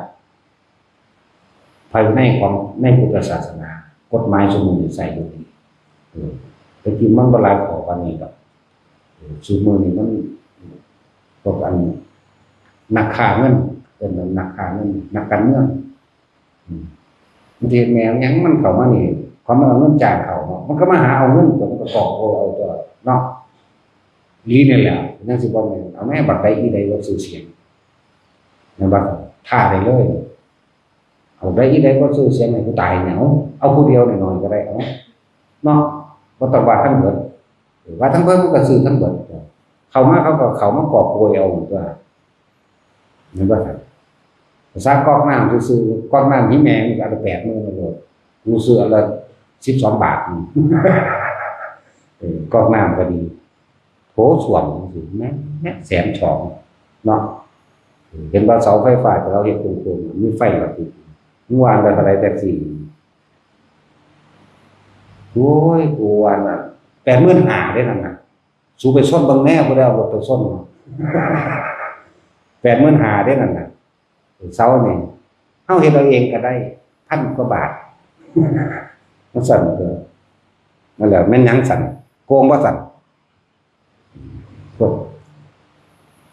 ภายในของในพุทธศาสนากฎหมายสมมุติใส่อยู่แต่ที่มันบ่หลายขอกันนี้ดอกสมมุตินี่มันพวกอันนักฆ่าเงินเป็นนักฆ่าเงินนักการเมืองบางทีแมวยังมันเข้ามานี่ความมันเอาเงินจ่ายเขามันก็มาหาเอาเงินมันก็กอบโกยเอาตัวเนาะนี่นี่แหละนั่นสิบ่แม่นเอาแม่บักใดอีใดบ่ซื้อเสียงนั่นบักท่าได้เลยเอาได้อีใดบ่ซื้อเสียงให้กูตายเหงาเอาผู้เดียวหน่อยๆก็ได้เอาเนาะบ่ต้องว่าทั้งเบิดว่าทั้งเบิดมันก็ซื้อทั้งเบิดเข้ามาเขาก็เข้ามากอบโกยเอาตัวเห็นบ่ครับภาษากอกน้ำซื้อกอกน้ำหิแมงก็เอาไป80,000มาโลดกูซื้ออันละ12 บาทกอกน้ำก็ดีโถส้วมจังซี่แม่120,000เนาะเห็นว่าเสาไฟฟ้าที่เราเฮ็ดโครงๆมีไฟก็ติดเมื่อวานได้เท่าไหร่แท็กซี่โอ้ยกูว่าน่ะ85,000ได้นั่นน่ะสู้ไปซ่อนเบิ่งแน่บ่ได้เอารถไปซ่อน85,000ได้นั่นน่ะเสานี่เฮาเฮ็ดเอาเองก็ได้1,000 กว่าบาทมันสั่นก็นั่นแหละแม่นหยังสั่นโกงบ่สั่นพวก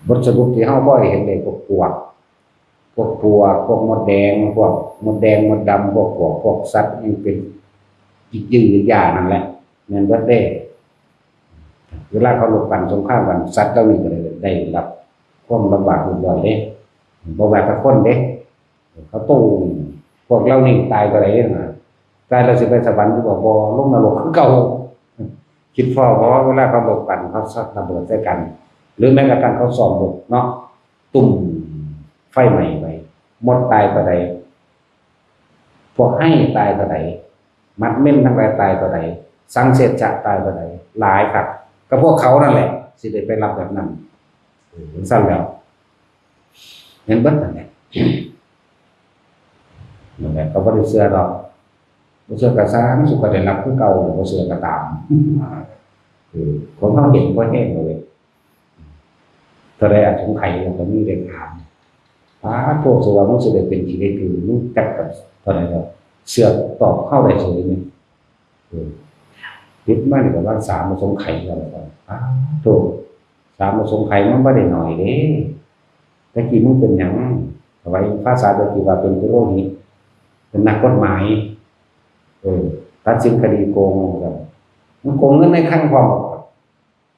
บทสรุปที่เฮาบ่เห็นเลยพวกปวกพวกมดแดงพวกมดแดงมดดำพวกสัตว์นี่เป็นจิตยืดยานั่นแหละแม่นเบิดเด้เวลาเขารบกันสงครามกันสัตว์เหล่านี้ก็ได้รับความลำบากรุนแรงเด้บ่ว่าแต่คนเด้เขาตู้พวกเรานี่ตายก็ได้น่ะตายแล้วสิไปสวรรค์สิบ่ลงนรกคือเก่าคิดพอเพราะเวลาเขารบกันเขาซัดระเบิดใส่กันหรือแม้กระทั่งเขาซ้อมรบเนาะตุ่มไฟไหม้ไปหมดตายก็ได้พวกให้ตายก็ได้มัดเม่นทั้งหลายตายก็ได้สังเสษจะตายก็ได้หลายครับก็พวกเขานั่นแหละสิได้ไปรับแบบนั้นสั่นแล้ว เห็นเบิดนั่นแหละนั่นแหละก็บ่ได้เชื่อดอกบ่เชื่อกระซ้างสุขก็ได้รับคือเก่าบ่เชื่อก็ตามของเขาเห็นบ่แห้งเลยถ้าได้อาสงไขยก็มีได้ถามโทษสิว่ามันสิได้เป็นชีวิตคือมึงจักกับเท่านั้นแล้วเชื่อตอบเข้าได้เฉยนี่คิดมานี่ก็ว่าสามอาสงไขยแล้วโทษสามอาสงไขยมันบ่ได้น้อยเด้ตะกี้มึงเป็นหยังเอาไว้ภาษาตะกี้ว่าเป็นผู้โลหิตเป็นนักกฎหมายตัดสินคดีโกงกันมันโกงเงินในขั้นความ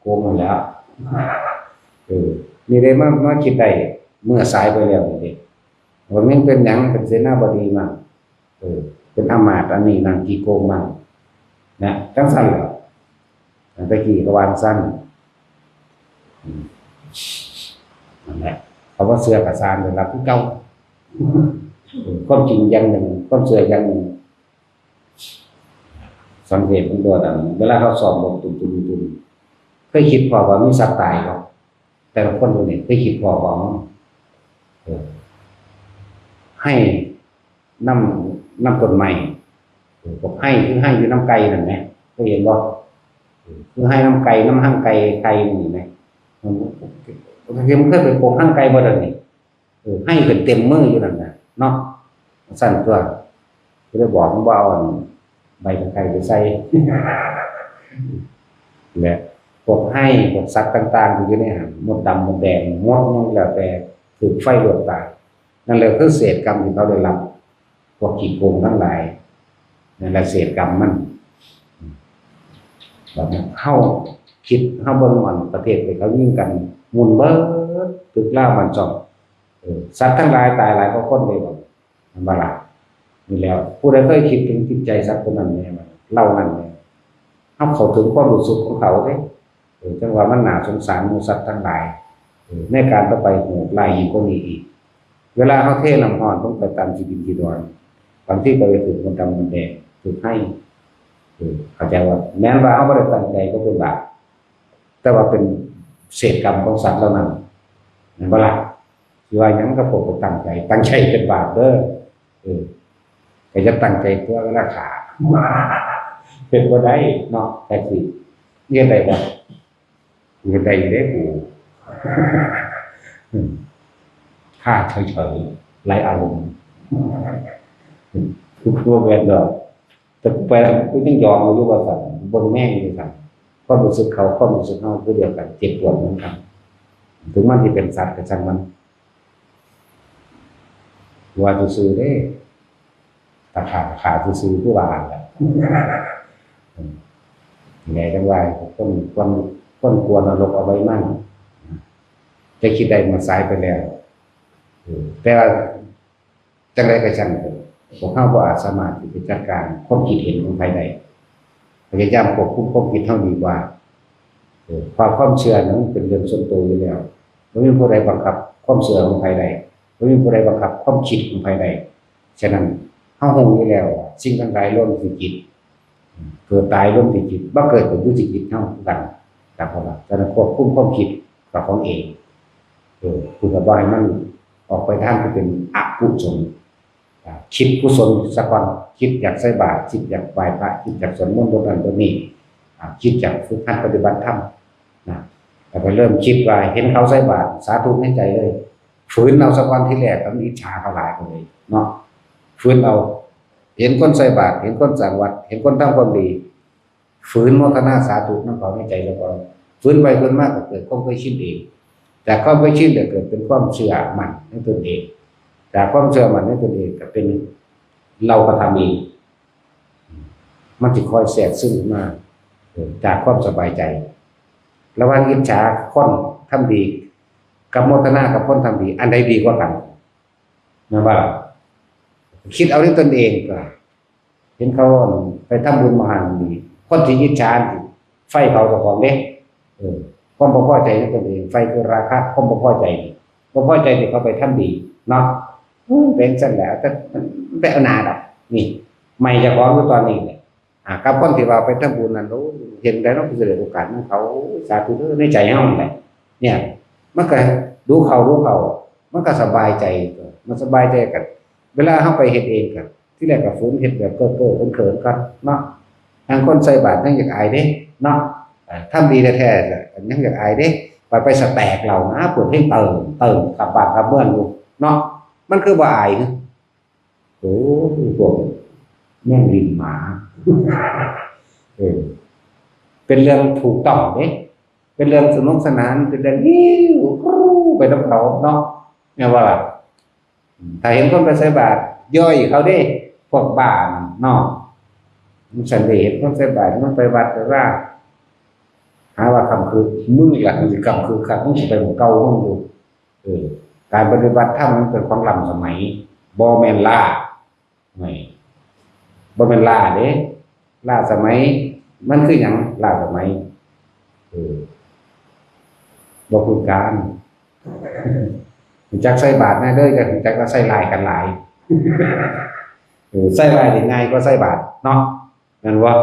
โกงมันแล้วนี่ได้มาคิดได้เมื่อสายไปแล้วนี่ว่ามันเป็นหยังเป็นเสนาบดีมาเป็นอมาตย์อันนี้นางกี่โกงมานะจังสั้นเหรอตะกี้ก็วางสั้นนั่นแหละเขาว่าเสื้อกระซานเป็นรับผู้เก่าความจริงอย่างหนึ่งความเชื่ออย่างหนึ่งสังเกตเป็นตัวนั้นเวลาเขาสอบบทตุ่มเคยคิดพอว่ามีสัตว์ตายหรอแต่ละคนคนนี้เคยคิดพอว่าให้น้ำต้นไม้บอกให้คือให้อยู่น้ำไก่นั่นไหมเคยเห็นบ่คือให้น้ำไก่น้ำห้างไก่นี่ไหมมันเคยไปโกงห้างไก่บ่ได้นี่ให้เป็นเต็มมืออยู่นั่นน่ะเนาะสั่นตัวก็เลยบอกว่าเอาใบตะไคร้ไปใส่แหละพวกให้พวกสัตว์ต่างๆอยู่ในหันมดดำมดแดงมดนั่นแล้วแต่ถูกไฟลวกตายนั่นเลยคือเศษกรรมที่เขาได้รับพวกขี้โกงทั้งหลายนั่นแหละเศษกรรมมันแบบนี้เข้าคิดเข้าเบิ่งมันประเทศที่เขายิ่งกันมุนเบิดตึกล่ามันจอบสัตว์ทั้งหลายตายหลายก็คนเลยแบบมันบาลานี่แล้วผู้ใดเคยคิดถึงจิตใจสัตว์ตัวนั้นเนี่ยมันเล่านั่นเนี่ยเขาถึงความรู้สึกของเขาเนี่ยจังว่ามันหนาสงสารมูสัตว์ทั้งหลายในการต่อไปโหดไล่ยิ่งกว่านี้อีกเวลาเขาเทน้ำร้อนต้องไปตามจีบินจีดอนบางที่ไปถึงมันดำมันแดงถูกให้เข้าใจว่าแม้ว่าเขาไม่ได้ตั้งใจก็เป็นบาปแต่ว่าเป็นเศษกรรมของสัตว์เหล่านั้นนั่นบาปที่ว่ายังก็พวกตั้งใจเป็นบาปเด้อก็จะตั้งใจเพื่อราคาเป็นบ่ได้เนาะแต่สิเรียนได้บ่เรียนได้ได้กูค่าเฉยๆไร้อารมณ์คือพวกแวนดอกแต่ไปกูยังยอมอยู่ว่าสั่นเบิ่งแม่งอยู่สั่นความรู้สึกเขาความรู้สึกเฮาคือเดียวกันเจ็บปวดเหมือนกันถึงมันสิเป็นสัตว์ก็ช่างมันว่าซื่อๆเด้ตาขาซื่อๆผู้ว่าแหละไงจังว่าคนกลัวนรกเอาไว้มั่งจะคิดได้มาสายไปแล้วแต่ว่าจังไรก็ช่างพวกเขาบ่อาจสามารถที่จะจัดการความคิดเห็นของใครได้พยายามควบคุมความคิดเท่าดีกว่าความเชื่อนั้นเป็นเรื่องส่วนตัวอยู่แล้วไม่มีผู้ใดบังคับความเชื่อของใครใดไม่มีผู้ใดบังคับความคิดของใครใดฉะนั้นเฮาฮู้อยู่แล้วสิ่งทั้งหลายล้วนที่จิตเกิดตายล้วนที่จิตบ่เกิดเป็นอยู่ที่จิตเฮากันตามว่าฉะนั้นควบคุมความคิดกับของเองคือบ่ให้มันออกไปทางที่เป็นอกุศลคิดกุศลสักวันคิดอยากใส่บาตรคิดอยากไหว้พระคิดอยากสวดมนต์บนนั้นบนนี้คิดอยากฝึกหัดปฏิบัติธรรมนะแต่ไปเริ่มคิดว่าเห็นเขาใส่บาตรสาธุในใจเลยฝืนเอาสักวันที่แรกต้องอิจฉาเขาหลายเลยเนาะฝืนเอาเห็นคนใส่บาตรเห็นคนสั่งวัดเห็นคนทำความดีฝืนโมทนาสาธุน้ำเขาในใจแล้วก็ฝืนไปฝืนมากก็เกิดความเคยชินเองแต่ความเคยชินเกิดเป็นความเชื่อมั่นในตนเองจากความเชื่อมั่นในตนเองก็เป็นเรากระทำเองมันจะคอยแทรกซึมมาจากความสบายใจระหว่างอิจฉาคนทำดีกับโมทนากับคนทำดีอันใดดีกว่ากันนะว่าคิดเอาด้วยตนเองก็เห็นเขาไปทำบุญมหาดีคนที่อิจฉาไฟเขาตัวของเด็กความบ่พอใจในตนเองไฟคือราคะความบ่พอใจที่เขาไปทำดีเนาะเป็นสั่นแหละแต่ไปเอาหนาดอกนี่ไม่จะฟ้องอยู่ตอนนี้เนี่ยกับคนที่ว่าไปทำบุญนั้นเห็นได้เนาะคือได้โอกาสของเขาสาธุในใจเฮาแหละเนี่ยมันก็ดูเขา มันก็สบายใจมันสบายใจกันเวลาเฮาไปเฮ็ดเองกันที่แรกก็ฝืนเฮ็ดแบบเก้อๆเขินๆก่อนเนาะทางคนใส่บาตรยังอยากอายเด้เนาะทำดีแท้ๆยังอยากอายเด้ไปสแตกเรานะเปิดเพลงเติมกลับบ้านกลับเมืองอยู่เนาะมันคือบ่อายโอ้พวกแม่งลิ้นหมาเป็นเรื่องถูกต้องเด้เป็นเรื่องสนุกสนานเป็นเรื่องฮิ้วไปนำเขาเนาะแม่ว่าถ้าเห็นคนไปใส่บาตรย่อยเขาเด้พวกบ้านเนาะมันสันเห็นคนใส่บาตรมันไปวัดไปว่าหาว่าคำคือมึงอีกล่ะมันสิคำคือมึงสิไปของเก่ามึงอยู่การปฏิบัติธรรมมันเป็นของล้ำสมัยบ่แม่นล่าไม่บ่แม่นล่าเด้ล่าสมัยมันคือหยังล่าสมัยบ่พูดการจักใส่บาตรแน่เด้อจักก็ใส่ลายกันหลายใส่ลายได้ง่ายกว่าใส่บาตรเนาะนั่นว่า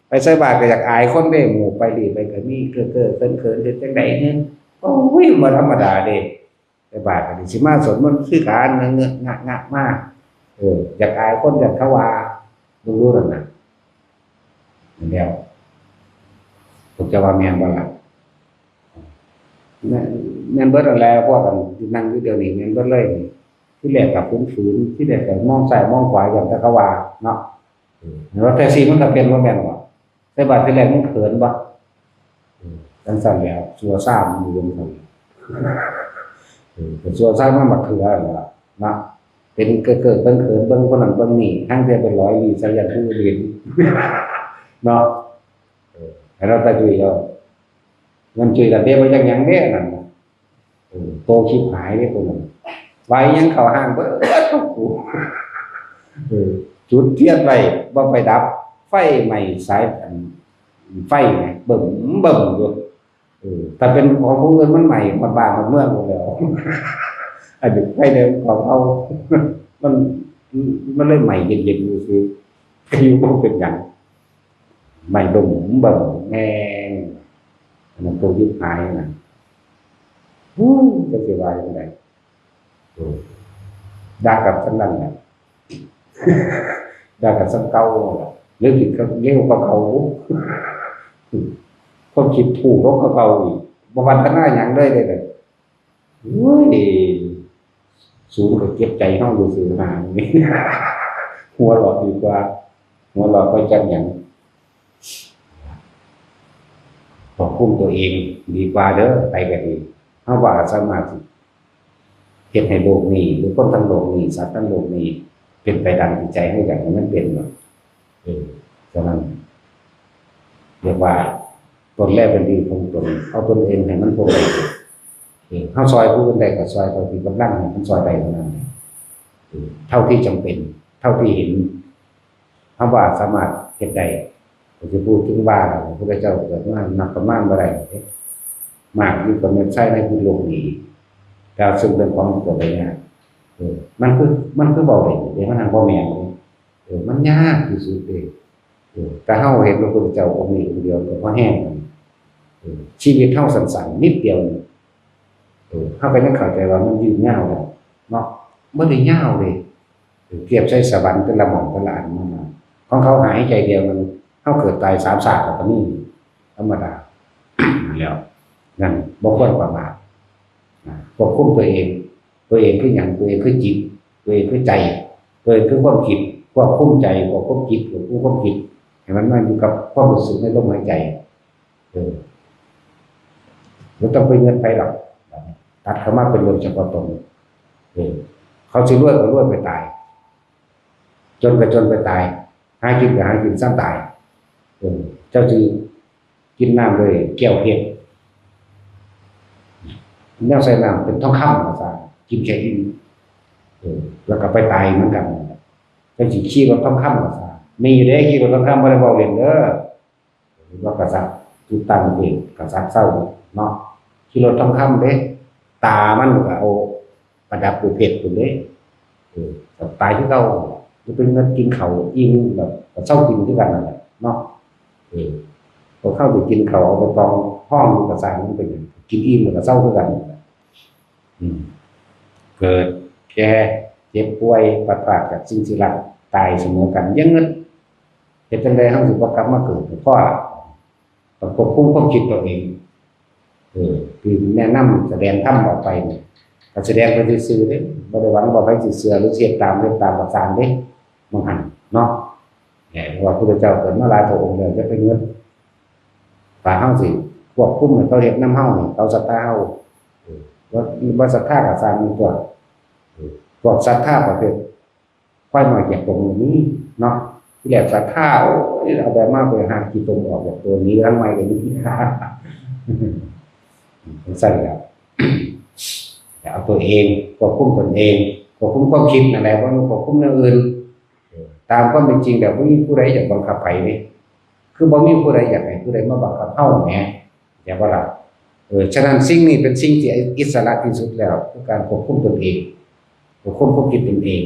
ไปใส่บาตรก็อยากอายคนเด้หมู่ไปดีไปก็มีเก้อๆเขินๆเฮ็ดจังได๋เนี่ยโอ้ยบ่ธรรมดาเด้ใส่บาตรก็สิมาสวดมนต์คือการเงอะๆงะๆมาอยากอายคนอยากเขาว่ารู้นั่นน่ะนั่นแล้วผมจะว่าแม่นบ่ล่ะแม่นเบิดแล้วพวกกันนั่งอยู่เดี๋ยวนี้แม่นเบิดเลยที่แรกก็ฝืนๆที่แรกก็มองซ้ายมองขวาอย่างแต่เขาว่าเนาะแล้วแต่สิมันก็เป็นบ่แม่นบ่ใส่บาตรที่แรกมันเขินบ่จังซั่นแล้วซัวซ่ามอยู่จังซั่นเป็นซัวซ่ามมันบักเถือนั่นล่ะเนาะเป็นเก้อๆเขินๆเบิ่งคนนั้นเบิ่งนี่ทั้งแต่เป็นร้อยลีซะอย่างผู้อื่นเนาะให้เราตะจุยเอามันจุยกันเด้บ่จักหยังเด้นั่นโตชิบหายเด้ตัวนั้นไว้ยังเข้าห้างเบิดกูจุดเทียนไว้บ่ไปดับไฟใหม่สายไฟไงเบิ่มอยู่ถ้าเป็นของผู้อื่นมันใหม่หมดบ้านหมดเมืองหมดแล้วอันนี้ไฟเดิมของเอามันเลยใหม่เย็นๆอยู่คืออยู่บ่เป็นหยังใหม่บ่มแงมันตัวยิบหายน่ะจะสิว่าจังได๋ด่ากับจังนั้นน่ะด่ากับสังเก่าหรือผิดก็เร็วกว่าเขาความคิดถูกกว่าเขาอีกบ่พัฒนาหยังเลยเด้อโอ้ยสูงก็เก็บใจเฮาอยู่ซื่อหานี่หัวเราะดีกว่าหัวเราะก็จังหยังควบคุมตัวเองดีกว่าเด้อไปแบบนี้เฮาว่าสามารถเฮ็ดให้โลกนี้หรือคนทั้งโลกนี้สัตว์ทั้งโลกนี้เป็นไปดังที่ใจเฮาอยากให้มันเป็นเนาะฉะนั้นเรียกว่าตนแรกเป็นดีของตนเอาตนเองให้มันพ้นได้เฮาซอยผู้อื่นได้ก็ซอยเท่าที่กำลังให้มันซอยได้เท่านั้นเท่าที่จำเป็นเท่าที่เห็นเฮาว่าสามารถเฮ็ดได้ผมจะพูดถึงว่าพระพุทธเจ้าเกิดมานักประมาณบ่ได้มากอยู่กับเม็ดไส้ในพื้นโลกนี้แต่ซึ่งเป็นของตัวใดยากมันคือบ่ได้เดี๋ยวมันทางบ่แม่นมันยากที่สุดเด้แต่เฮาเห็นพระพุทธเจ้าองค์นี้องค์เดียวก็พอแห้งชีวิตเฮาสั้นๆนิดเดียวเฮาก็ยังเข้าใจว่ามันยืนยาวแล้วเนาะบ่ได้ยาวเลยเทียบใช้สวรรค์เป็นละหม่อมเป็นละอันมาของเขาหายใจเดียวมันเฮาเกิดตาย3ชาติก็มีธรรมดาแล้วนั่นบ่ควรประมาทควบคุมตัวเองคือหยังตัวเองคือจิตตัวเองคือใจตัวเองคือความคิดควบคุมใจควบคุมจิตควบคุมความคิดให้มันมาอยู่กับความรู้สึกในลมหายใจบ่ต้องไปเงินไปหรอกตัดเข้ามาเป็นเรื่องเฉพาะตนเขาสิรวยก็รวยไปตายจนไปตายหากินก็หากินซ้ำตายเจ้าสิกินน้ำเลยแก้วเพชรแนวใส่น้ำเป็นทองคำว่าซั่นกินแค่อิ่มแล้วก็ไปตายเหมือนกันจังสิขี่รถทองคำว่าซั่นมีอยู่เด้ขี่รถทองคำบ่ได้เว้าเล่นเด้อว่ากษัตริย์ทุกตั้งเองกษัตริย์เศร้าเนาะขี่รถทองคำเด้ตามันก็เอาประดับด้วยเพชรพุ่นเด้ตายคือเก่าจะเป็นเงินกินข้าวอิ่มแบบเศร้ากินคือกันนั่นแหละเนาะพอเข้าไปกินข้าวเอาไปตองห้องมันก็สร้างมันเป็นกินอิ่มมันก็เศร้าคือกัน เกิดแก่เจ็บป่วยปัดพลาดจากสิ่งที่รักตายเสมอกันยังเงินเฮ็ดจังได๋เฮาสิบ่กลับมาเกิดเพราะต้องควบคุมความคิดตัวเองคือแนะนำแสดงธรรมออกไปเนี่ยก็แสดงไปซื่อๆเด้บ่ได้หวังว่าใครสิเชื่อหรือเชื่อตามเรื่องตามประสานเด้มองหันเนาะเพราะว่าพระพุทธเจ้าเกิดมาหลายพระองค์แล้วจะเป็นเงินฝาเฮาสิควบคุมให้เขาเฮ็ดนำเฮานี่เขาศรัทธาเฮาว่าศรัทธาก็สร้างมันตัวพวกศรัทธาประเภทค่อยน้อยแก่ตรงนี้เนาะที่แรกศรัทธาโอ้ยเอาแบบมาไปหากี่ตรงออกจากตัวนี้ทั้งใหม่เลยนี่มันสั่นแล้วเอาตัวเองควบคุมตนเองควบคุมความคิดนั่นแหละว่าควบคุมเรื่องอื่นตามความเป็นจริงแล้วบ่มีผู้ใดอยากบังคับไผนี่คือบ่มีผู้ใดอยากให้ผู้ใดมาบังคับเฮาแหมอย่าว่าล่ะฉะนั้นสิ่งนี้เป็นสิ่งที่อิสระที่สุดแล้วคือการควบคุมตนเองควบคุมความคิดตนเอง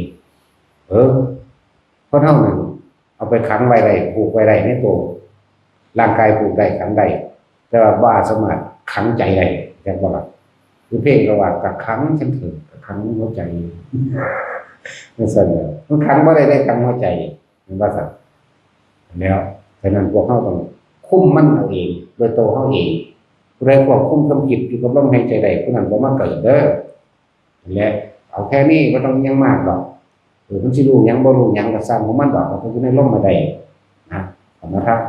คนเฮานั่นเอาไปขังไว้ได้ผูกไว้ได้ในตัวร่างกายผูกได้ขังได้แต่ว่าบ่สามารถขังใจได้แต่บ่ล่ะคือเพลงก็ว่ากักขังฉันเถิดกักขังหัวใจนั่นซั่นแหละมันขังบ่ได้ขังหัวใจมันว่าซั่นแล้วฉะนั้นพวกเฮาต้องคุมมันเอาเองโดยตัวเฮาเองผู้ใดควบคุมความคิดอยู่กับลมหายใจได้ผู้นั้นบ่มาเกิดเด้อนั่นแหละเอาแค่นี้บ่ต้องยังมากหรอกมันสิรู้หยังบ่รู้หยังก็สร้างของมันดอกมันอยู่ในลมมาได้นะขอบคุณครับ